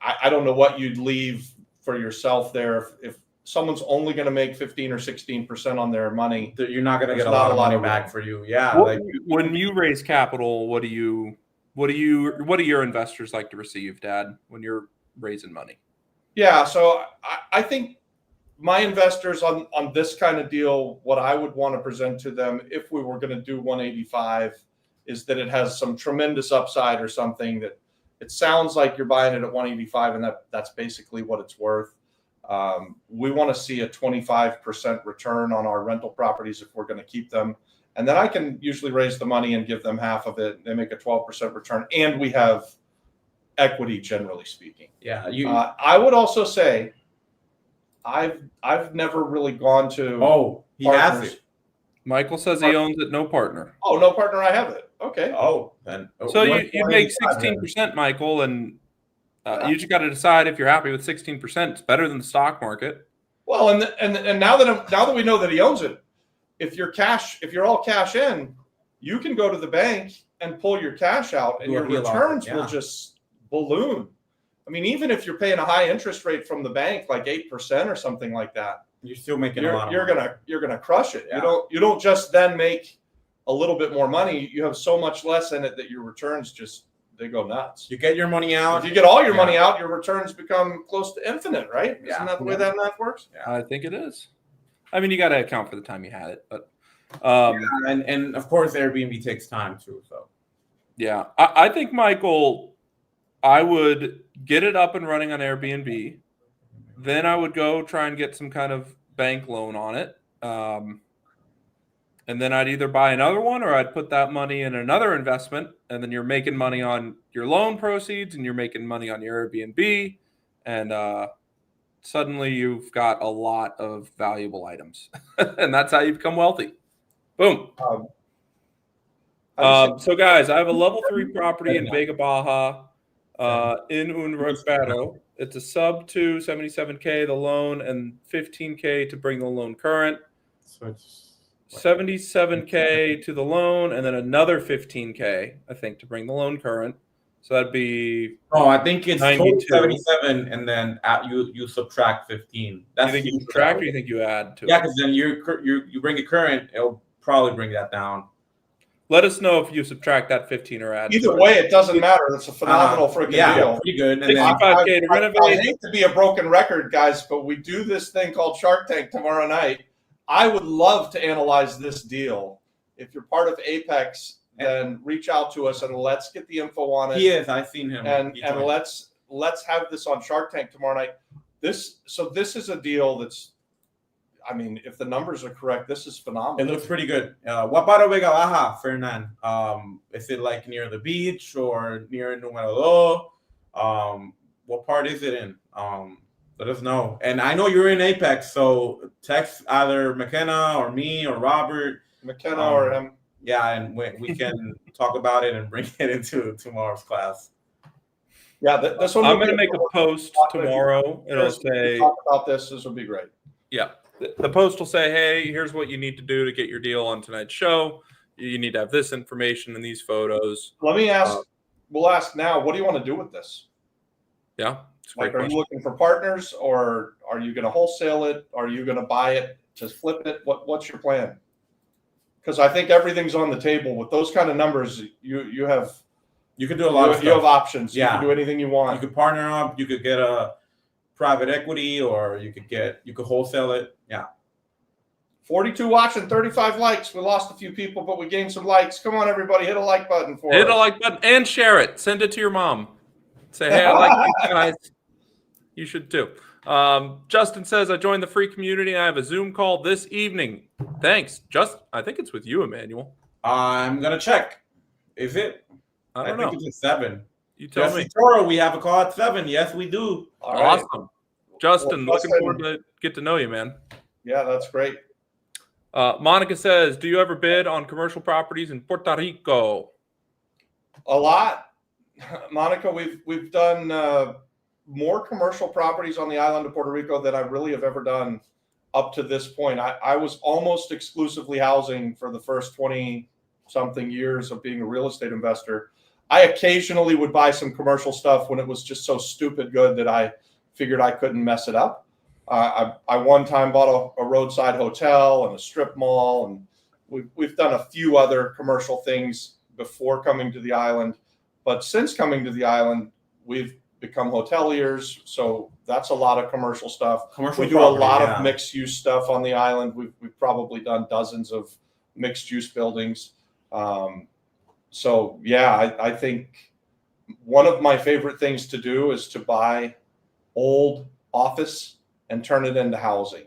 C: I don't know what you'd leave for yourself there if someone's only going to make 15 or 16% on their money.
D: you're not going to
C: There's
D: get a
C: not
D: lot of money
C: room.
D: back for you. Yeah,
B: When you raise capital, what do your investors like to receive, Dad, when you're raising money?
C: Yeah, so I think my investors on this kind of deal, what I would want to present to them if we were going to do 185 is that it has some tremendous upside or something, that it sounds like you're buying it at 185 and that's basically what it's worth. We want to see a 25% return on our rental properties if we're going to keep them. And then I can usually raise the money and give them half of it. They make a 12% return, and we have equity, generally speaking.
D: yeah.
C: I would also say I've never really gone to
D: He has
C: partners.
D: it.
B: Michael says he owns it, no partner.
C: Oh, no partner, I have it. Okay.
D: Oh, then
B: So you make
D: 185 then.
B: 16%, Michael, and you just got to decide if you're happy with 16%. It's better than the stock market.
C: Well, and now that we know that he owns it, if you're all cash in, you can go to the bank and pull your cash out, and
D: Do a
C: your
D: HELOC,
C: returns
D: yeah.
C: will just balloon. I mean, even if you're paying a high interest rate from the bank, like 8% or something like that,
D: You're still making a lot of
C: you're
D: money.
C: gonna crush it.
D: Yeah.
C: You don't just then make a little bit more money. You have so much less in it that your returns they go nuts.
D: You get your money out.
C: If you get all your
D: Yeah.
C: money out, your returns become close to infinite, right?
D: Yeah.
C: Isn't that the way that math works?
B: I think it is. I mean, you got to account for the time you had it, but
D: And of course, Airbnb takes time too. So
B: yeah, I think, Michael, I would get it up and running on Airbnb. Then I would go try and get some kind of bank loan on it. And then I'd either buy another one or I'd put that money in another investment. And then you're making money on your loan proceeds and you're making money on your Airbnb. And suddenly you've got a lot of valuable items. And that's how you become wealthy. Boom. So, guys, I have a level 3 property in Vega Baja in Un Recupero. It's a sub 2, 77K the loan, and 15K to bring the loan current.
D: so it's
B: 77K to the loan, and then another 15K, I think, to bring the loan current. So that'd be.
D: I think it's
B: 92.
D: 77, and then you subtract 15.
B: You think you subtract, or you think you add to it?
D: Yeah, because then you bring it current, it'll probably bring that down.
B: Let us know if you subtract that 15 or add.
C: Either way, it doesn't matter. That's a phenomenal freaking deal.
D: Pretty good. And then
B: 65K to
C: I
B: renovate.
C: hate to be a broken record, guys, but we do this thing called Shark Tank tomorrow night. I would love to analyze this deal. If you're part of Apex, then reach out to us and let's get the info on it.
D: he is. I've seen him.
C: And
D: He told me.
C: let's have this on Shark Tank tomorrow night. This is a deal that's, I mean, if the numbers are correct, this is phenomenal.
D: It looks pretty good. What part of Vega Baja, Fernan? Is it like near the beach or near Numero Dos? What part is it in? Let us know. And I know you're in Apex, so text either McKenna or me or Robert.
C: McKenna or him.
D: Yeah, and we can talk about it and bring it into tomorrow's class.
C: Yeah, this one.
B: I'm going to make a post tomorrow. It'll say,
C: talk about this. This would be great.
B: yeah, the post will say, hey, here's what you need to do to get your deal on tonight's show. You need to have this information and these photos.
C: Let me ask. We'll ask now. What do you want to do with this?
B: Yeah, it's a
C: Like,
B: great
C: are
B: question.
C: you looking for partners, or are you going to wholesale it? Are you going to buy it, just flip it? What's your plan? Because I think everything's on the table with those kind of numbers. You have
D: You could do a lot of
C: you have
D: stuff.
C: options. You
D: Yeah.
C: can do anything you
D: You
C: want.
D: could partner up. You could get a private equity, or you could wholesale it. Yeah.
C: 42 watching, 35 likes. We lost a few people, but we gained some likes. Come on, everybody, hit a like button for
B: Hit
C: us.
B: a like button and share it. Send it to your mom. Say, hey, I like you guys. You should too. Justin says, I joined the free community. I have a Zoom call this evening. Thanks. I think it's with you, Emanuel.
D: I'm gonna check. Is it?
B: I don't know.
D: think it's at 7.
B: You tell
D: Yes,
B: me.
D: Toro, we have a call at 7. Yes, we do.
C: All right.
B: Awesome. Justin,
C: Well,
B: looking forward to get to know you, man.
C: Yeah, that's great.
B: Monica says, do you ever bid on commercial properties in Puerto Rico?
C: A lot, Monica. We've done more commercial properties on the island of Puerto Rico than I really have ever done up to this point. I was almost exclusively housing for the first 20 something years of being a real estate investor. I occasionally would buy some commercial stuff when it was just so stupid good that I figured I couldn't mess it up. I one time bought a roadside hotel and a strip mall, and we've done a few other commercial things before coming to the island. But since coming to the island, we've become hoteliers. So that's a lot of commercial stuff.
D: Commercial
C: we do a
D: property,
C: lot
D: yeah.
C: of mixed use stuff on the island. We've probably done dozens of mixed use buildings. So yeah, I think one of my favorite things to do is to buy old office and turn it into housing,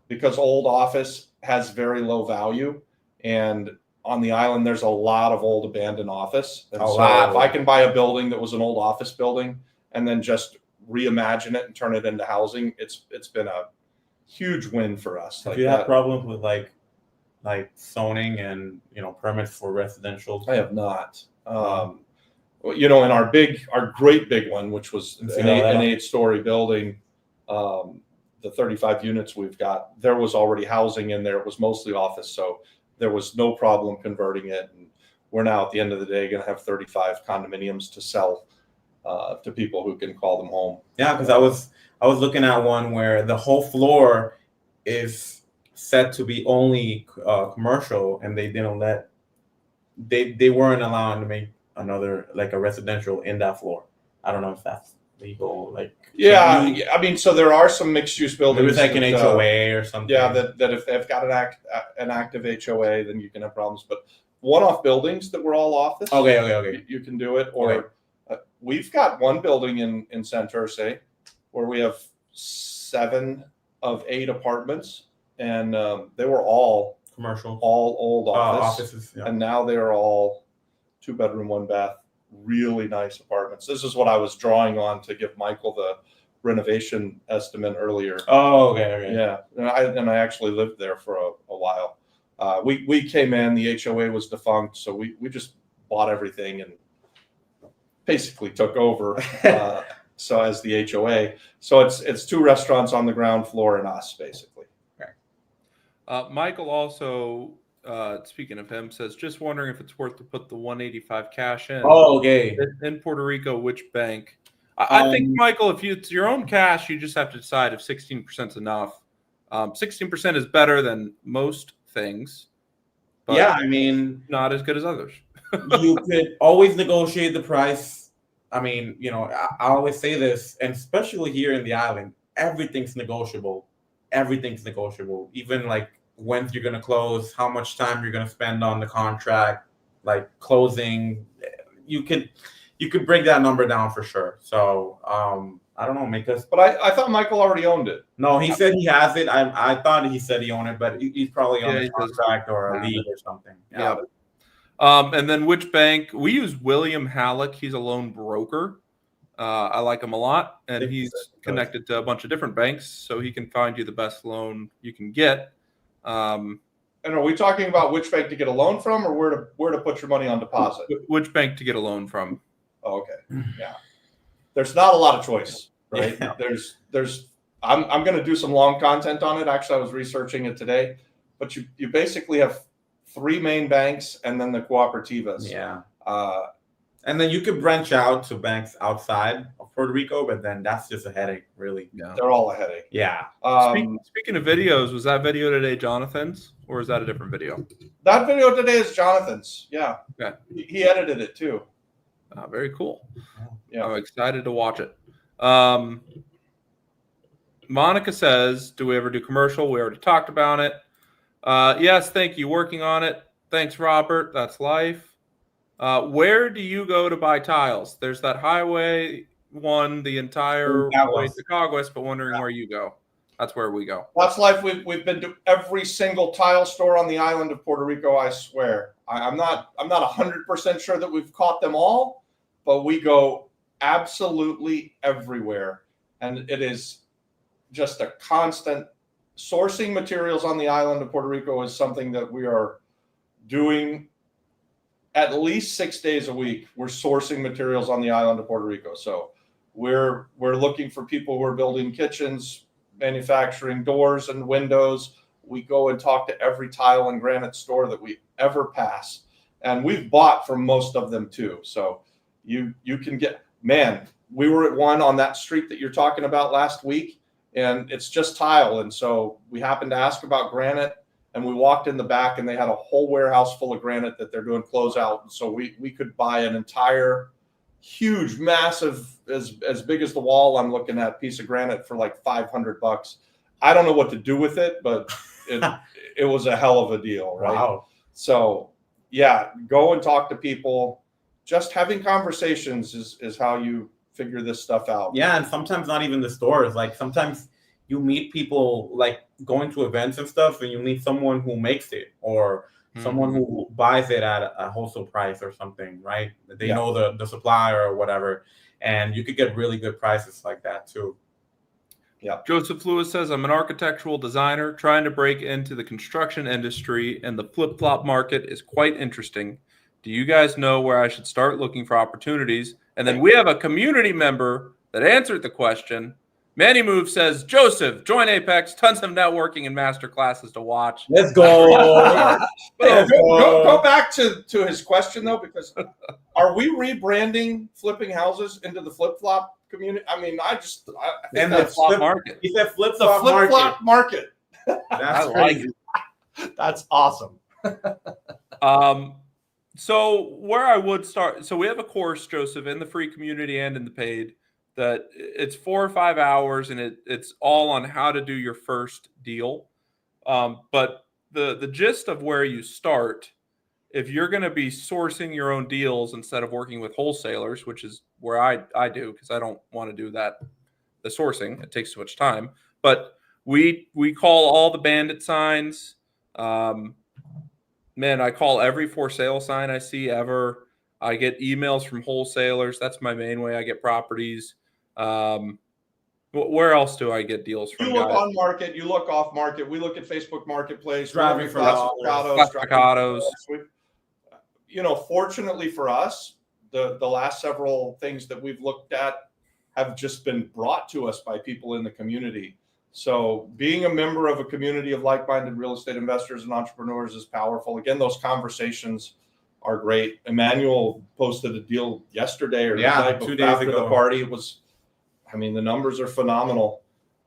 C: because old office has very low value, and on the island there's a lot of old abandoned office. And so if I can buy a building that was an old office building and then just reimagine it and turn it into housing, it's been a huge win for us.
D: If you have problems with like zoning and permits for residential,
C: I have not. In our great big one, which was an 8-story building, the 35 units we've got, there was already housing in there. It was mostly office, so there was no problem converting it. And we're now at the end of the day going to have 35 condominiums to sell to people who can call them home.
D: Yeah, because I was looking at one where the whole floor is set to be only commercial, and they didn't let they weren't allowing to make another like a residential in that floor. I don't know if that's legal.
C: I mean, so there are some mixed use buildings.
D: Maybe it's like an HOA or something.
C: Yeah, that if they've got an active HOA, then you can have problems. But one-off buildings that were all office,
D: okay,
C: you can do it. Or we've got one building in Santurce where we have 7 of 8 apartments, and they were all
D: commercial,
C: all old
D: offices,
C: and now they're all 2-bedroom, 1-bath, really nice apartments. This is what I was drawing on to give Michael the renovation estimate earlier.
D: Oh, okay.
C: Yeah, and I actually lived there for a while. We came in, the HOA was defunct, so we just bought everything and basically took over. So as the HOA, so it's 2 restaurants on the ground floor and us basically.
B: Michael also, speaking of him, says, just wondering if it's worth to put the 185 cash in.
D: Oh, okay.
B: In Puerto Rico, which bank? I think, Michael, if it's your own cash, you just have to decide if 16% is enough. 16% is better than most things. But
D: yeah, I mean,
B: not as good as others.
D: You could always negotiate the price. I mean, I always say this, and especially here in the island, everything's negotiable. Everything's negotiable. Even like when you're going to close, how much time you're going to spend on the contract, like closing, you could break that number down for sure. So I don't know,
C: but I thought Michael already owned it.
D: No, he said he has it. I thought he said he owned it, but he's probably on a contract or a lead or something.
B: Yeah. And then which bank? We use William Halleck. He's a loan broker. I like him a lot, and he's connected to a bunch of different banks, so he can find you the best loan you can get.
C: And are we talking about which bank to get a loan from, or where to put your money on deposit?
B: Which bank to get a loan from?
C: Oh, okay, yeah. There's not a lot of choice, right?
D: Yeah.
C: I'm going to do some long content on it. Actually, I was researching it today, but you basically have 3 main banks and then the cooperativas.
D: Yeah. And then you could branch out to banks outside of Puerto Rico, but then that's just a headache, really.
B: Yeah.
C: They're all a headache.
D: Yeah.
B: Speaking of videos, was that video today Jonathan's, or is that a different video?
C: That video today is Jonathan's. Yeah.
B: Okay.
C: He edited it too.
B: Very cool.
C: Yeah.
B: I'm excited to watch it. Monica says, do we ever do commercial? We already talked about it. Yes, thank you. Working on it. Thanks, Robert. That's life. Where do you go to buy tiles? There's that highway one, the entire way to Caguas, but wondering where you go. That's where we go.
C: That's life. We've been to every single tile store on the island of Puerto Rico. I swear. I'm not 100% sure that we've caught them all, but we go absolutely everywhere, and it is just a constant. Sourcing materials on the island of Puerto Rico is something that we are doing at least 6 days a week. We're sourcing materials on the island of Puerto Rico. So we're looking for people who are building kitchens, manufacturing doors and windows. We go and talk to every tile and granite store that we ever pass. And we've bought from most of them too. So you can get, man, we were at one on that street that you're talking about last week, and it's just tile. And so we happened to ask about granite, and we walked in the back and they had a whole warehouse full of granite that they're doing closeout. And so we could buy an entire huge, massive, as big as the wall I'm looking at, piece of granite for like $500. I don't know what to do with it, but it was a hell of a deal, right?
D: Wow.
C: So yeah, go and talk to people. Just having conversations is how you figure this stuff out.
D: Yeah, and sometimes not even the stores. Like sometimes you meet people like going to events and stuff, and you meet someone who makes it or someone who buys it at a wholesale price or something, right? They know the supplier or whatever, and you could get really good prices like that too.
C: Yeah.
B: Joseph Lewis says, I'm an architectural designer trying to break into the construction industry, and the flip-flop market is quite interesting. Do you guys know where I should start looking for opportunities? And then we have a community member that answered the question. Manny Move says, Joseph, join Apex, tons of networking and master classes to watch.
D: Let's go.
C: Go back to his question though, because are we rebranding flipping houses into the flip-flop community? I mean, I think
D: And
C: that's
B: Flop market.
D: He said
C: the
D: flip-flop
C: flip-flop market.
D: That's
B: I
D: crazy.
C: That's awesome.
B: So where I would start, so we have a course, Joseph, in the free community and in the paid, that it's 4 or 5 hours, and it's all on how to do your first deal. But the gist of where you start, if you're going to be sourcing your own deals instead of working with wholesalers, which is where I do, because I don't want to do that, the sourcing, it takes too much time. But we call all the bandit signs. Man, I call every for sale sign I see ever. I get emails from wholesalers. That's my main way I get properties. Where else do I get deals from?
C: You look on market, you look off market. We look at Facebook Marketplace,
D: Driving for dollars.
B: Classificados.
C: You know, fortunately for us, the last several things that we've looked at have just been brought to us by people in the community. So being a member of a community of like-minded real estate investors and entrepreneurs is powerful. Again, those conversations are great. Emanuel posted a deal yesterday or the night
D: 2 days
C: after
D: ago.
C: the party. It was, I mean, the numbers are phenomenal.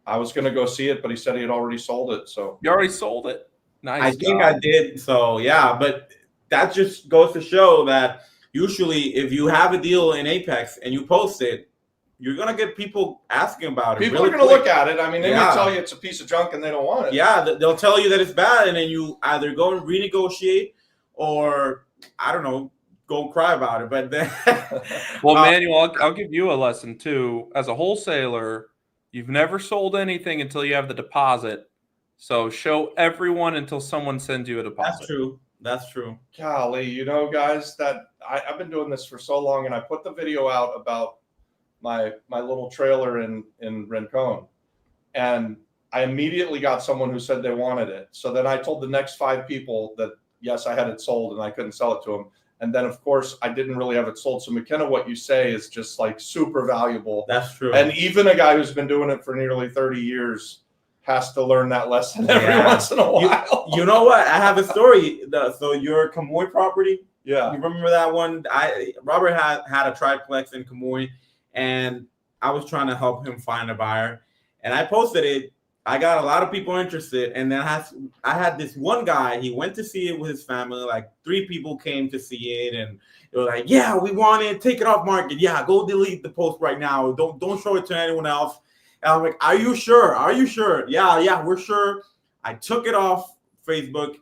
C: I was going to go see it, but he said he had already sold it. So
B: You already sold it. Nice.
D: I think I did. So yeah, but that just goes to show that usually if you have a deal in Apex and you post it, you're gonna get people asking about it.
C: people
D: really
C: are going to
D: quick.
C: look at it. I mean, they may tell you it's a piece of junk and they don't want it.
D: Yeah, they'll tell you that it's bad, and then you either go and renegotiate, or I don't know, go and cry about it. But then,
B: Well, Manuel, I'll give you a lesson too. As a wholesaler, you've never sold anything until you have the deposit. So show everyone until someone sends you a deposit.
D: that's true. That's true.
C: Golly, you know, guys, that I've been doing this for so long, and I put the video out about my little trailer in Rincon, and I immediately got someone who said they wanted it. So then I told the next 5 people that yes, I had it sold and I couldn't sell it to them. And then of course I didn't really have it sold. So McKenna, what you say is just like super valuable.
D: That's true.
C: And even a guy who's been doing it for nearly 30 years has to learn that lesson every once in a while.
D: You know what? I have a story. So your Camoy property.
C: Yeah.
D: You remember that one? Robert had a triplex in Camoy, and I was trying to help him find a buyer, and I posted it. I got a lot of people interested, and then I had this one guy. He went to see it with his family. Like 3 people came to see it, and they were like, "Yeah, we want it. Take it off market. Yeah, go delete the post right now. Don't show it to anyone else." And I'm like, "Are you sure? Are you sure?" Yeah, we're sure. I took it off Facebook,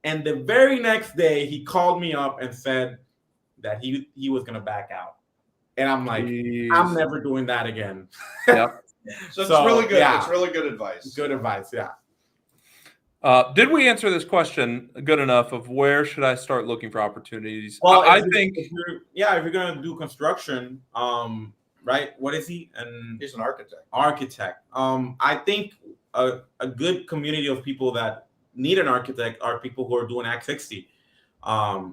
D: and the very next day he called me up and said that he was gonna back out. And I'm like,
B: Jeez.
D: I'm never doing that again.
B: Yep.
C: So it's really good.
D: Yeah.
C: It's really good advice.
D: Good advice, yeah.
B: Did we answer this question good enough of where should I start looking for opportunities?
D: Well,
B: I think
D: if you're gonna do construction, right? What is he?
C: He's an architect.
D: Architect. I think a good community of people that need an architect are people who are doing Act 60.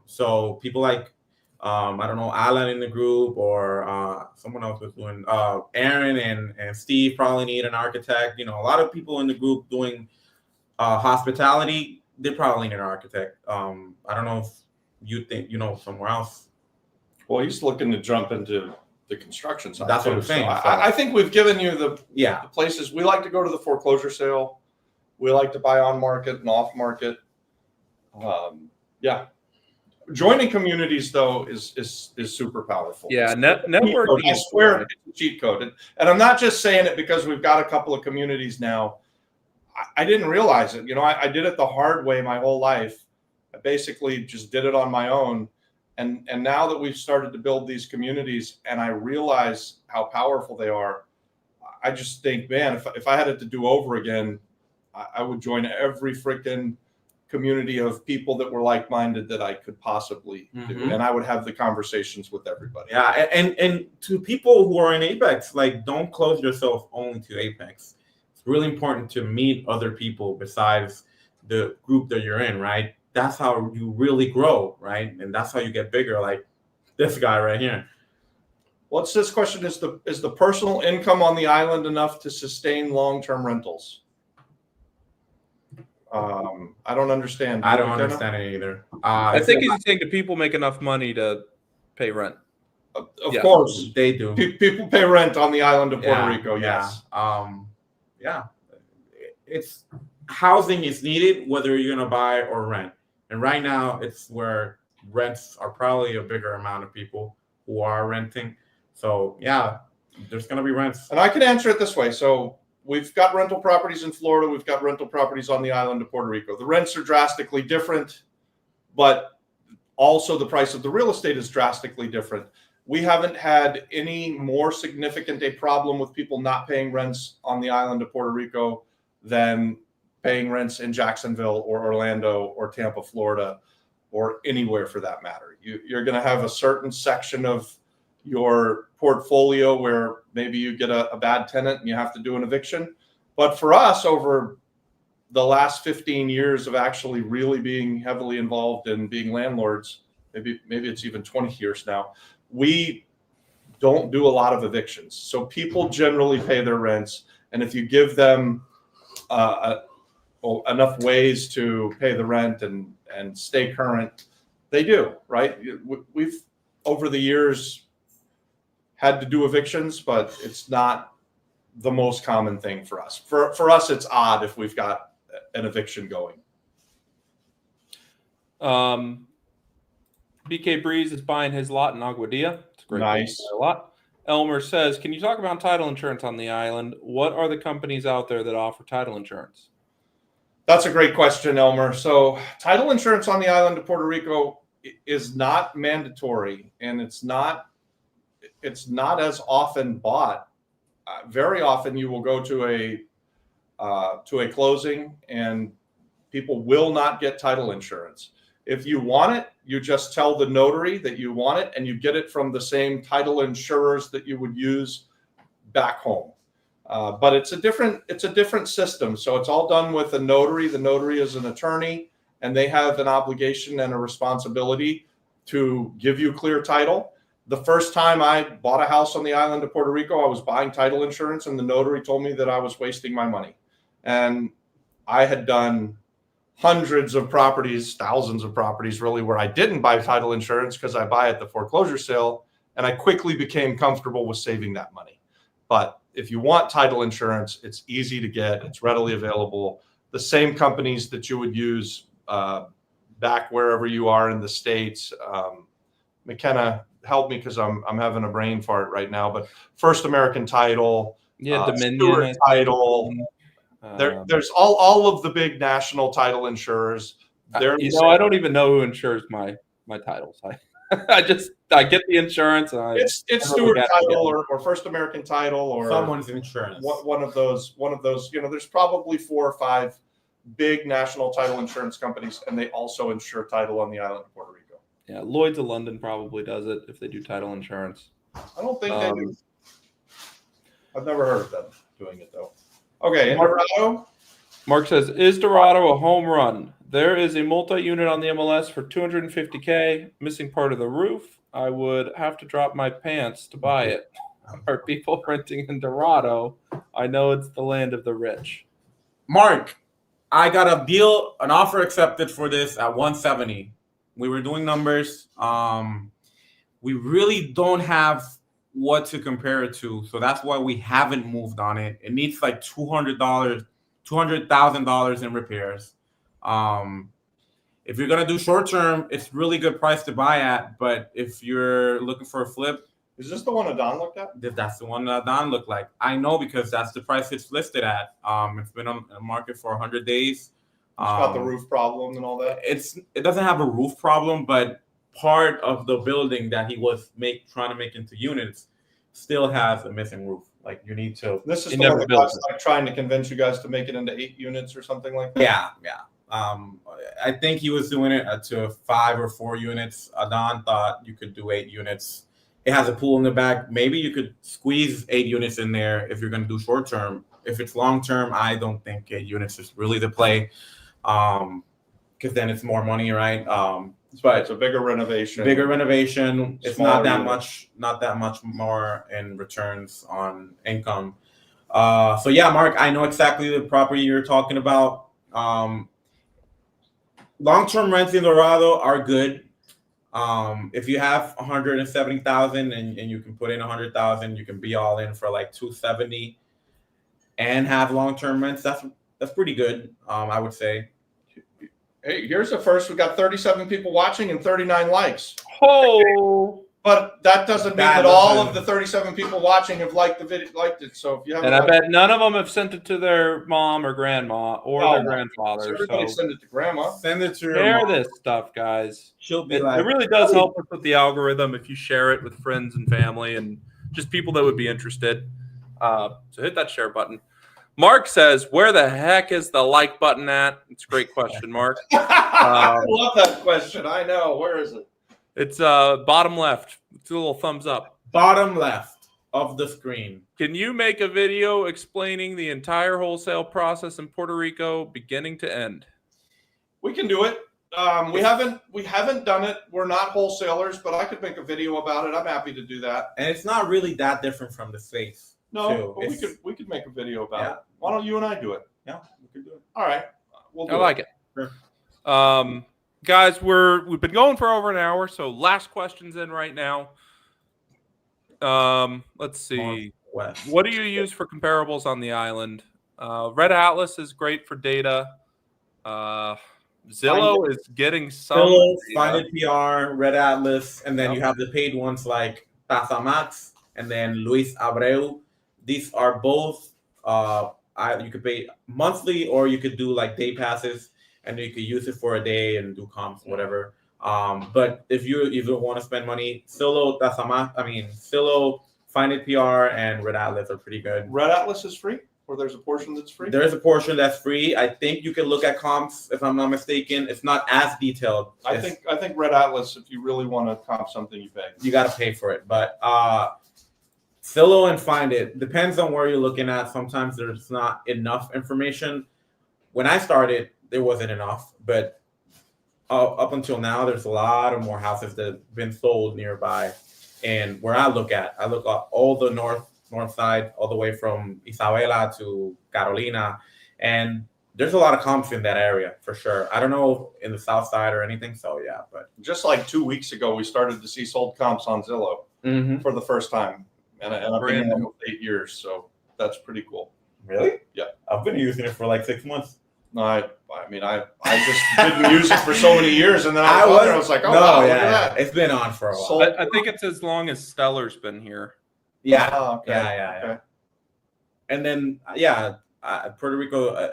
D: So people like I don't know, Alan in the group or someone else was doing. Aaron and Steve probably need an architect. A lot of people in the group doing hospitality. They probably need an architect. I don't know if you think somewhere else.
C: Well, he's looking to jump into the construction side.
D: That's
C: too.
D: what I'm saying.
C: So I think we've given you the places. We like to go to the foreclosure sale. We like to buy on market and off market. Joining communities though is super powerful.
B: Yeah, networking.
C: I swear it's a cheat code, and I'm not just saying it because we've got a couple of communities now. I didn't realize it. I did it the hard way my whole life. I basically just did it on my own. And now that we've started to build these communities and I realize how powerful they are, I just think, man, if I had it to do over again, I would join every freaking community of people that were like-minded that I could possibly do. And I would have the conversations with everybody.
D: Yeah. And to people who are in Apex, like, don't close yourself only to Apex. It's really important to meet other people besides the group that you're in, right? That's how you really grow, right? And that's how you get bigger, like this guy right here.
C: What's this question? Is the personal income on the island enough to sustain long-term rentals? I don't understand.
D: I don't understand it either.
B: I think he's saying, do people make enough money to pay rent?
C: Of course.
D: They do.
C: People pay rent on the island of Puerto Rico, yes.
D: It's housing is needed whether you're going to buy or rent. And right now, it's where rents are probably a bigger amount of people who are renting. So, yeah, there's going to be rents.
C: And I can answer it this way. So we've got rental properties in Florida. We've got rental properties on the island of Puerto Rico. The rents are drastically different, but also the price of the real estate is drastically different. We haven't had any more significant a problem with people not paying rents on the island of Puerto Rico than paying rents in Jacksonville or Orlando or Tampa, Florida, or anywhere for that matter. You're going to have a certain section of your portfolio where maybe you get a bad tenant and you have to do an eviction. But for us, over the last 15 years of actually really being heavily involved in being landlords, maybe it's even 20 years now, we don't do a lot of evictions. So people generally pay their rents. And if you give them enough ways to pay the rent and stay current, they do, right? We've over the years had to do evictions, but it's not the most common thing for us. For us, it's odd if we've got an eviction going.
B: BK Breeze is buying his lot in Aguadilla. It's a great
C: Nice
B: lot. Elmer says, can you talk about title insurance on the island? What are the companies out there that offer title insurance?
C: That's a great question, Elmer. So title insurance on the island of Puerto Rico is not mandatory, and it's not as often bought. Very often you will go to a closing and people will not get title insurance. If you want it, you just tell the notary that you want it, and you get it from the same title insurers that you would use back home. But it's a different system. So it's all done with a notary. The notary is an attorney, and they have an obligation and a responsibility to give you clear title. The first time I bought a house on the island of Puerto Rico, I was buying title insurance, and the notary told me that I was wasting my money. And I had done hundreds of properties, thousands of properties really, where I didn't buy title insurance because I buy at the foreclosure sale, and I quickly became comfortable with saving that money. But if you want title insurance, it's easy to get. It's readily available. The same companies that you would use back wherever you are in the States. McKenna, help me because I'm having a brain fart right now. But First American Title,
B: Dominion
C: Title. There's all of the big national title insurers.
B: I don't even know who insures my titles. I get the insurance. And
C: it's Stewart Title or First American Title or
D: someone's insurance.
C: One of those. There's probably 4 or 5 big national title insurance companies, and they also insure title on the island of Puerto Rico.
B: Yeah, Lloyd's of London probably does it if they do title insurance.
C: I don't think they do. I've never heard of them doing it though. Okay, in Dorado.
B: Mark says, is Dorado a home run? There is a multi-unit on the MLS for $250K, missing part of the roof. I would have to drop my pants to buy it. Are people renting in Dorado? I know it's the land of the rich.
D: Mark, I got a deal, an offer accepted for this at 170. We were doing numbers. We really don't have what to compare it to, so that's why we haven't moved on it. It needs like $200,000 in repairs. If you're gonna do short term, it's really good price to buy at. But if you're looking for a flip,
C: Is this the one Adon looked at?
D: that's the one that Don looked like. I know because that's the price it's listed at. It's been on the market for 100 days.
C: It's got the roof problem and all that.
D: It doesn't have a roof problem, but part of the building that he was trying to make into units still has a missing roof. Like you need to.
C: This is
B: He
C: the one
B: never
C: that
B: built
C: was like trying to convince you guys to make it into 8 units or something like that.
D: Yeah. I think he was doing it to 5 or 4 units. Adon thought you could do 8 units. It has a pool in the back. Maybe you could squeeze 8 units in there if you're going to do short term. If it's long term, I don't think 8 units is really the play, because then it's more money, right? But
C: It's a bigger renovation.
D: It's
C: Smaller
D: not that much more in returns on income. So yeah, Mark, I know exactly the property you're talking about. Long-term rents in Dorado are good. If you have 170,000 and you can put in 100,000, you can be all in for like 270 and have long-term rents. That's pretty good. I would say.
C: Hey, here's the first. We got 37 people watching and 39 likes.
B: Oh,
C: But that doesn't mean
D: That
C: that all
D: doesn't-
C: of the 37 people watching have liked the video, liked it. So if you haven't,
B: and I
C: liked
B: bet none of them have sent it to their mom or grandma or
C: Oh,
B: their
C: no.
B: grandfather.
C: everybody
B: So
C: send it to grandma.
D: Send it to your
B: share
D: mom.
B: this stuff, guys.
D: She'll be
B: It
D: like,
B: really does help us with the algorithm if you share it with friends and family and just people that would be interested. So hit that share button. Mark says, "Where the heck is the like button at?" It's a great question, Mark.
C: I love that question. I know. Where is it?
B: It's bottom left. It's a little thumbs up.
D: bottom left of the screen.
B: Can you make a video explaining the entire wholesale process in Puerto Rico, beginning to end?
C: We can do it. We haven't done it. We're not wholesalers, but I could make a video about it. I'm happy to do that.
D: And it's not really that different from the States.
C: No,
D: too.
C: but
D: It's-
C: we could make a video about
D: Yeah.
C: it. Why don't you and I do it?
D: Yeah, we could do it.
C: All right, we'll do
B: I like it.
D: Sure.
B: Guys, we've been going for over an hour, so last questions in right now. Let's see.
D: West.
B: What do you use for comparables on the island? Red Atlas is great for data. Zillow is getting some.
D: Zillow,
B: data.
D: Find It PR, Red Atlas, and then you have the paid ones like Pasamax and then Luis Abreu. These are both you could pay monthly or you could do like day passes and you could use it for a day and do comps, whatever. But if you even want to spend money, Zillow, Find It PR, and Red Atlas are pretty good.
C: Red Atlas is free, or there's a portion that's free.
D: There is a portion that's free. I think you can look at comps, if I'm not mistaken. It's not as detailed.
C: I think Red Atlas, if you really want to comp something, you pay.
D: You got to pay for it. But Zillow and Find It depends on where you're looking at. Sometimes there's not enough information. When I started, there wasn't enough, but up until now, there's a lot of more houses that have been sold nearby. And where I look at all the north side, all the way from Isabela to Carolina, and there's a lot of comps in that area for sure. I don't know in the south side or anything, so yeah. But
C: Just like 2 weeks ago, we started to see sold comps on Zillow for the first time, and I've been in it for 8 years, so that's pretty cool.
D: Really?
C: Yeah.
D: I've been using it for like 6 months.
C: No, I just didn't use it for so many years, and then I was like, oh wow, look at that.
D: It's been on for a while.
C: Sold-
B: I think it's as long as Stellar's been here.
D: Yeah.
C: Oh, okay.
D: Yeah.
C: Okay.
D: And then Puerto Rico,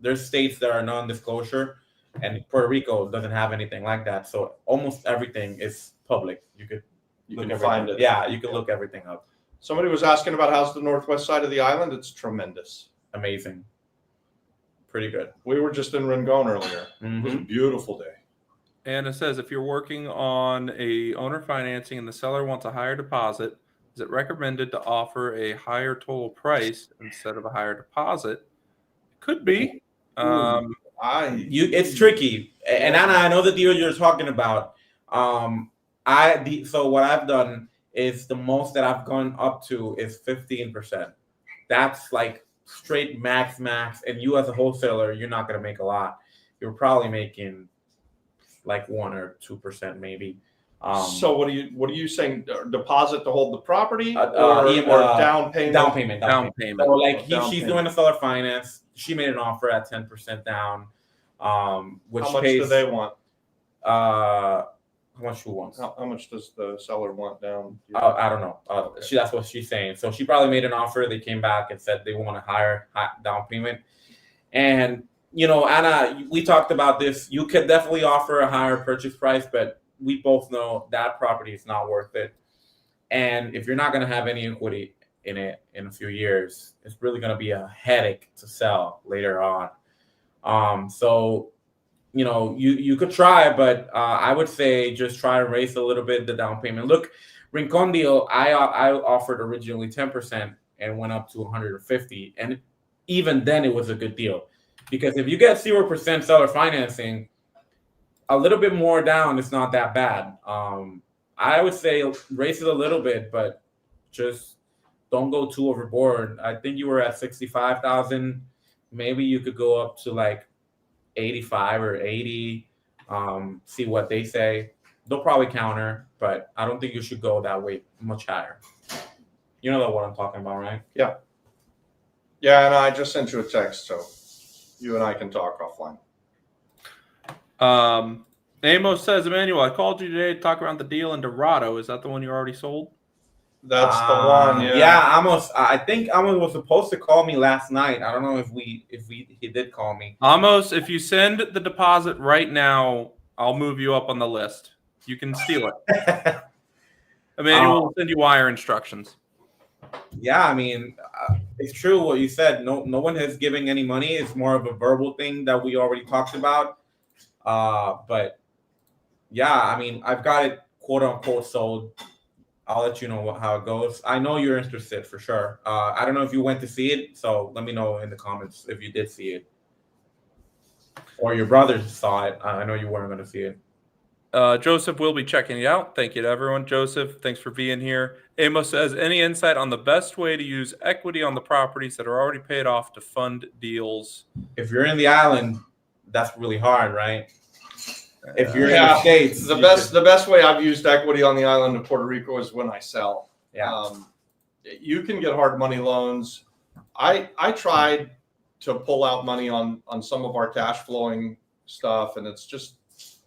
D: there's states that are non-disclosure, and Puerto Rico doesn't have anything like that. So almost everything is public. You can
C: find it.
D: Yeah, you can look everything up.
C: Somebody was asking about how's the northwest side of the island. It's tremendous.
D: Amazing. Pretty good.
C: We were just in Rincon earlier. It was a beautiful day.
B: And it says if you're working on a owner financing and the seller wants a higher deposit, is it recommended to offer a higher total price instead of a higher deposit? Could be.
D: It's tricky. And Anna, I know the deal you're talking about. So what I've done is the most that I've gone up to is 15%. That's like straight max. And you as a wholesaler, you're not gonna make a lot. You're probably making like 1 or 2% maybe.
C: So what are you saying? Deposit to hold the property
D: or
C: down payment?
D: Down payment. So like she's doing a seller finance. She made an offer at 10% down. Which
C: How much
D: pays,
C: do they want?
D: how much who wants?
C: How much does the seller want down?
D: I don't know. That's what she's saying. So she probably made an offer. They came back and said they want a higher down payment. And Anna, we talked about this. You could definitely offer a higher purchase price, but we both know that property is not worth it. And if you're not going to have any equity in it in a few years, it's really going to be a headache to sell later on. So you could try, but I would say just try to raise a little bit the down payment. Look, Rincon deal, I offered originally 10% and went up to 150, and even then it was a good deal, because if you get 0% seller financing, a little bit more down is not that bad. I would say raise it a little bit, but just don't go too overboard. I think you were at 65,000. Maybe you could go up to like 85 or 80. See what they say. They'll probably counter, but I don't think you should go that way much higher. You know what I'm talking about, right?
C: Yeah, and I just sent you a text, so you and I can talk offline.
B: Amos says, Emanuel, I called you today to talk about the deal in Dorado. Is that the one you already sold?
C: That's the one.
D: Yeah, Amos. I think Amos was supposed to call me last night. I don't know if he did call me.
B: Amos, if you send the deposit right now, I'll move you up on the list. You can steal it. Emanuel will send you wire instructions.
D: Yeah, I mean, it's true what you said. No one has given any money. It's more of a verbal thing that we already talked about. But yeah, I mean, I've got it quote unquote sold. I'll let you know how it goes. I know you're interested for sure. I don't know if you went to see it, so let me know in the comments if you did see it, or your brothers saw it. I know you weren't going to see it.
B: Joseph will be checking it out. Thank you to everyone. Joseph, thanks for being here. Amos says, any insight on the best way to use equity on the properties that are already paid off to fund deals?
D: If you're in the island, that's really hard, right? If you're in the States,
C: the best way I've used equity on the island of Puerto Rico is when I sell.
D: Yeah.
C: You can get hard money loans. I tried to pull out money on some of our cash flowing stuff, and it's just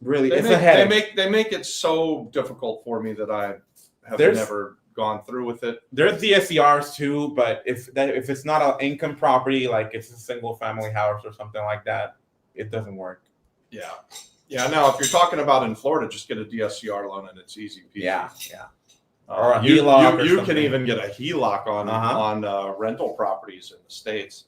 D: really
C: they make it so difficult for me that I have never gone through with it.
D: There's DSCRs too, but if it's not an income property, like it's a single family house or something like that, it doesn't work.
C: Yeah. Now, if you're talking about in Florida, just get a DSCR loan and it's easy peasy.
D: Yeah. Or a HELOC.
C: You can even get a HELOC on rental properties in the States.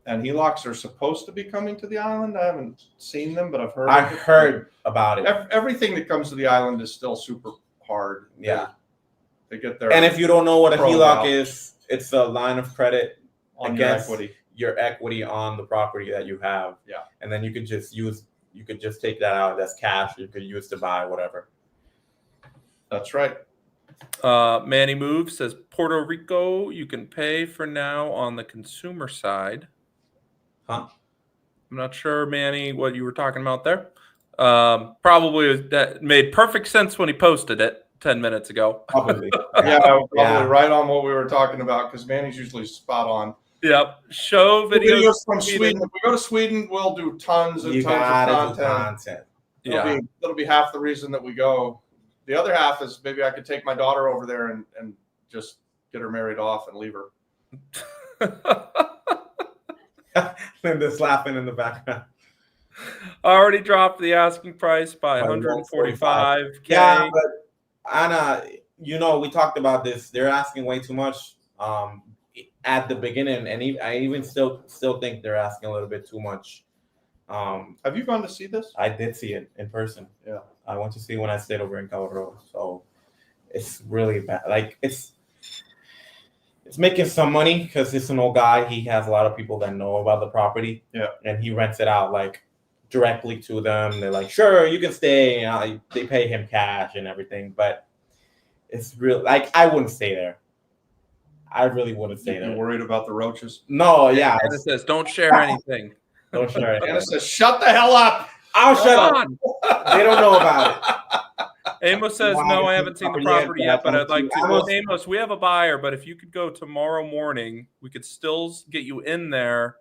C: And HELOCs are supposed to be coming to the island. I haven't seen them, but I've heard.
D: I heard about it.
C: Everything that comes to the island is still super hard.
D: Yeah.
C: They get there.
D: And if you don't know what a HELOC is, it's a line of credit
C: on
D: against
C: your equity
D: on the property that you have.
C: Yeah.
D: And then you could just take that out as cash. You could use to buy whatever.
C: That's right.
B: Manny Move says, Puerto Rico, you can pay for now on the consumer side.
D: Huh?
B: I'm not sure, Manny, what you were talking about there. Probably that made perfect sense when he posted it 10 minutes ago.
D: Probably.
C: Probably right on what we were talking about, because Manny's usually spot on.
B: Yep. Show videos
C: from Sweden. If we go to Sweden, we'll do tons and tons of content. That'll be half the reason that we go. The other half is maybe I could take my daughter over there and just get her married off and leave her.
D: Linda's laughing in the background.
B: Already dropped the asking price by 145K.
D: Yeah, but Anna, we talked about this. They're asking way too much at the beginning, and I even still think they're asking a little bit too much.
C: Have you gone to see this?
D: I did see it in person.
C: Yeah,
D: I went to see it when I stayed over in Colorado. So it's really bad. Like it's making some money because it's an old guy. He has a lot of people that know about the property.
C: Yeah,
D: and he rents it out like directly to them. They're like, sure, you can stay. They pay him cash and everything, but it's real. Like, I wouldn't stay there. I really wouldn't stay
C: You're
D: there.
C: worried about the roaches?
D: No, yeah.
B: And it says, don't share anything.
D: Don't share it.
C: Anna says, shut the hell up.
D: I'll shut
B: Come
D: up.
B: on.
D: They don't know about it.
B: Amos says,
D: Wow,
B: no, I
D: I
B: haven't seen the
D: haven't seen
B: property
D: the
B: yet,
D: property
B: but I'd like to.
D: yet.
B: Well, Amos, we have a buyer, but if you could go tomorrow morning, we could still get you in there.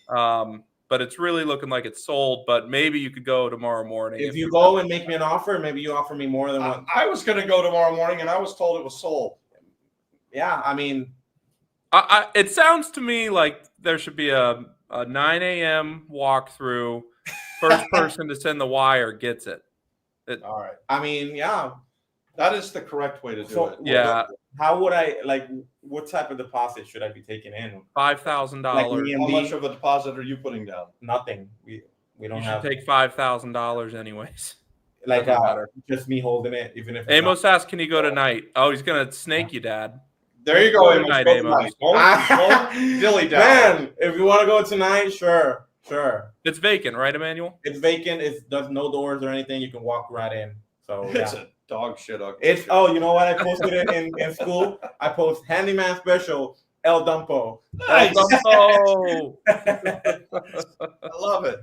B: But it's really looking like it's sold, but maybe you could go tomorrow morning.
D: If you go and make me an offer, maybe you offer me more than what.
C: I was going to go tomorrow morning, and I was told it was sold.
D: Yeah, I mean,
B: It sounds to me like there should be a 9 a.m. walkthrough. First person to send the wire gets it.
C: All right.
D: I mean, yeah.
C: That is the correct way to do
D: So,
C: it.
B: Yeah,
D: How would I like? What type of deposit should I be taking in?
B: $5,000.
D: Like
C: How much of a deposit are you putting down?
D: Nothing. We don't
B: You
D: have
B: should take $5,000 anyways.
D: like
B: doesn't matter.
D: just me holding it, even if it's
B: Amos asked, "Can you go tonight?" Oh, he's gonna snake you, Dad.
C: There you go,
B: Go
C: Amos.
B: tonight,
C: Go
B: Amos.
C: tonight. Don't dilly down.
D: Man, if you want to go tonight, sure.
B: It's vacant, right, Emanuel?
D: It's vacant. It does no doors or anything. You can walk right in. So
C: It's
D: yeah.
C: a dog shit. Ugly
D: It's
C: shit.
D: you know what? I posted it in school. I post handyman special El Dumpo.
C: Nice.
B: Oh,
C: I love it.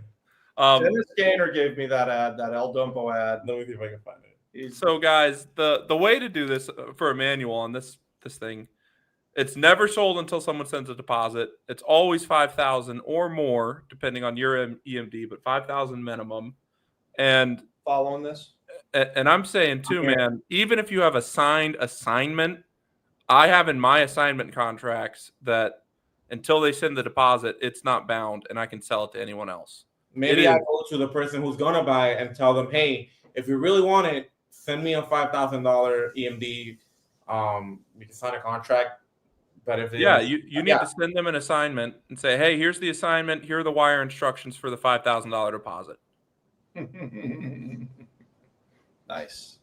C: Dennis Gaynor gave me that ad, that El Dumpo ad.
D: Let me see if I can find it.
B: so guys, the way to do this for Emanuel on this thing, it's never sold until someone sends a deposit. It's always 5,000 or more, depending on your EMD, but 5,000 minimum. And
C: Following this?
B: I'm saying too, man, even if you have a signed assignment, I have in my assignment contracts that until they send the deposit, it's not bound and I can sell it to anyone else.
D: Maybe I go to the person who's gonna buy it and tell them, hey, if you really want it, send me a $5,000 EMD. We can sign a contract. But if
B: you need to send them an assignment and say, hey, here's the assignment. Here are the wire instructions for the $5,000 deposit.
C: Nice.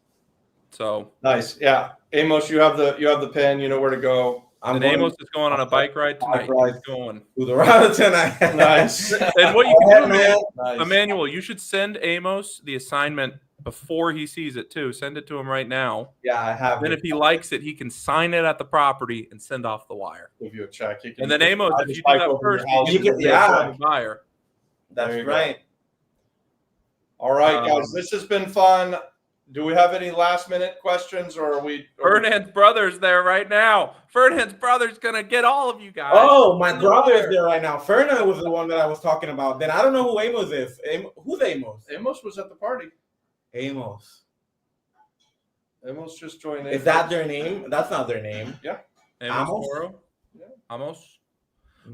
B: So
C: Nice. Yeah. Amos, you have the pen. You know where to go.
B: and Amos is going on a bike ride tonight.
C: ride.
B: He's going.
D: to the route tonight.
C: Nice.
B: And what you can do, man,
C: Nice.
B: Emanuel, you should send Amos the assignment before he sees it too. Send it to him right now.
D: Yeah, I have.
B: Then if he likes it, he can sign it at the property and send off the wire.
C: Give you a check. You can
B: And then Amos,
C: ride
B: if
C: his
B: you do
C: bike
B: that
C: over your
B: first,
C: house.
B: you can
D: and
B: get
D: yeah.
B: the buyer.
C: There
D: That's
C: you go.
D: right.
C: All right, guys. This has been fun. Do we have any last minute questions, or are we?
B: Ferdinand's brother's there right now. Ferdinand's brother's gonna get all of you guys.
D: Oh, my
B: In the
D: brother is
B: wire.
D: there right now. Fernand was the one that I was talking about. Then I don't know who Amos is. Who's Amos?
C: Amos was at the party.
D: Amos.
C: Amos just joined.
D: Is that their name? That's not their name.
B: Amos
D: Amos?
B: Toro?
C: Yeah.
B: Amos.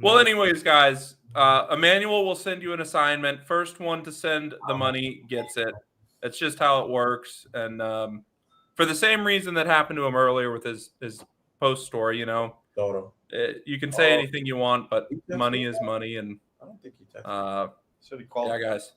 B: Well, anyways, guys, Emanuel will send you an assignment. First one to send the money gets it. That's just how it works. And for the same reason that happened to him earlier with his post story, you know,
D: Toto.
B: you can say anything you want, but money is money. And
D: I don't think he texted.
C: So he called.
B: yeah, guys.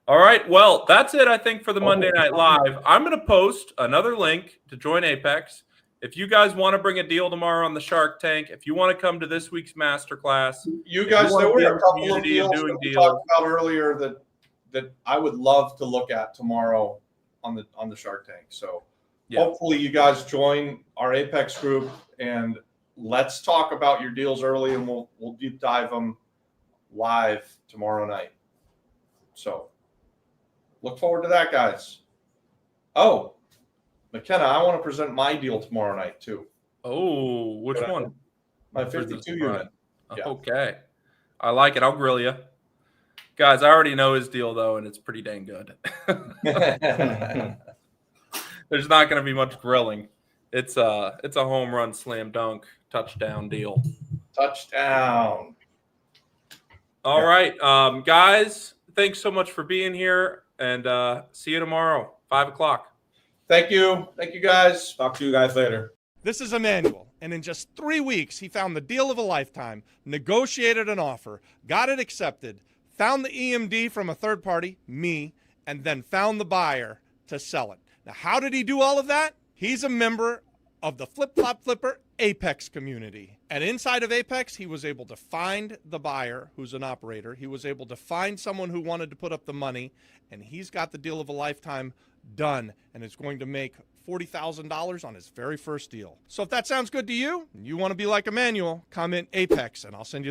B: All right. Well, that's it, I think, for the Monday Night Live. I'm going to post another link to join Apex. If you guys want to bring a deal tomorrow on the Shark Tank, if you want to come to this week's masterclass,
C: You guys,
B: you wanna
C: there
B: be in
C: were a
B: the
C: couple of
B: community and
C: deals
B: doing
C: that we
B: deals.
C: talked about earlier that I would love to look at tomorrow on the Shark Tank. So
B: Yeah.
C: hopefully you guys join our Apex group and let's talk about your deals early, and we'll deep dive them live tomorrow night. So look forward to that, guys. Oh, McKenna, I want to present my deal tomorrow night too.
B: Oh, which one?
C: My
B: For the
C: 52 unit. Yeah.
B: Okay. I like it. I'll grill you. Guys, I already know his deal, though, and it's pretty dang good. There's not going to be much grilling. It's a home run, slam dunk, touchdown deal.
C: Touchdown.
B: All right, guys, thanks so much for being here, and see you tomorrow, 5 o'clock.
C: Thank you. Thank you, guys.
D: Talk to you guys later.
A: This is Emanuel, and in just 3 weeks, he found the deal of a lifetime, negotiated an offer, got it accepted, found the EMD from a third party, me, and then found the buyer to sell it. Now, how did he do all of that? He's a member of the Flip Flop Flipper Apex community. And inside of Apex, he was able to find the buyer who's an operator. He was able to find someone who wanted to put up the money, and he's got the deal of a lifetime done, and is going to make $40,000 on his very first deal. So if that sounds good to you, and you want to be like Emanuel, comment Apex, and I'll send you the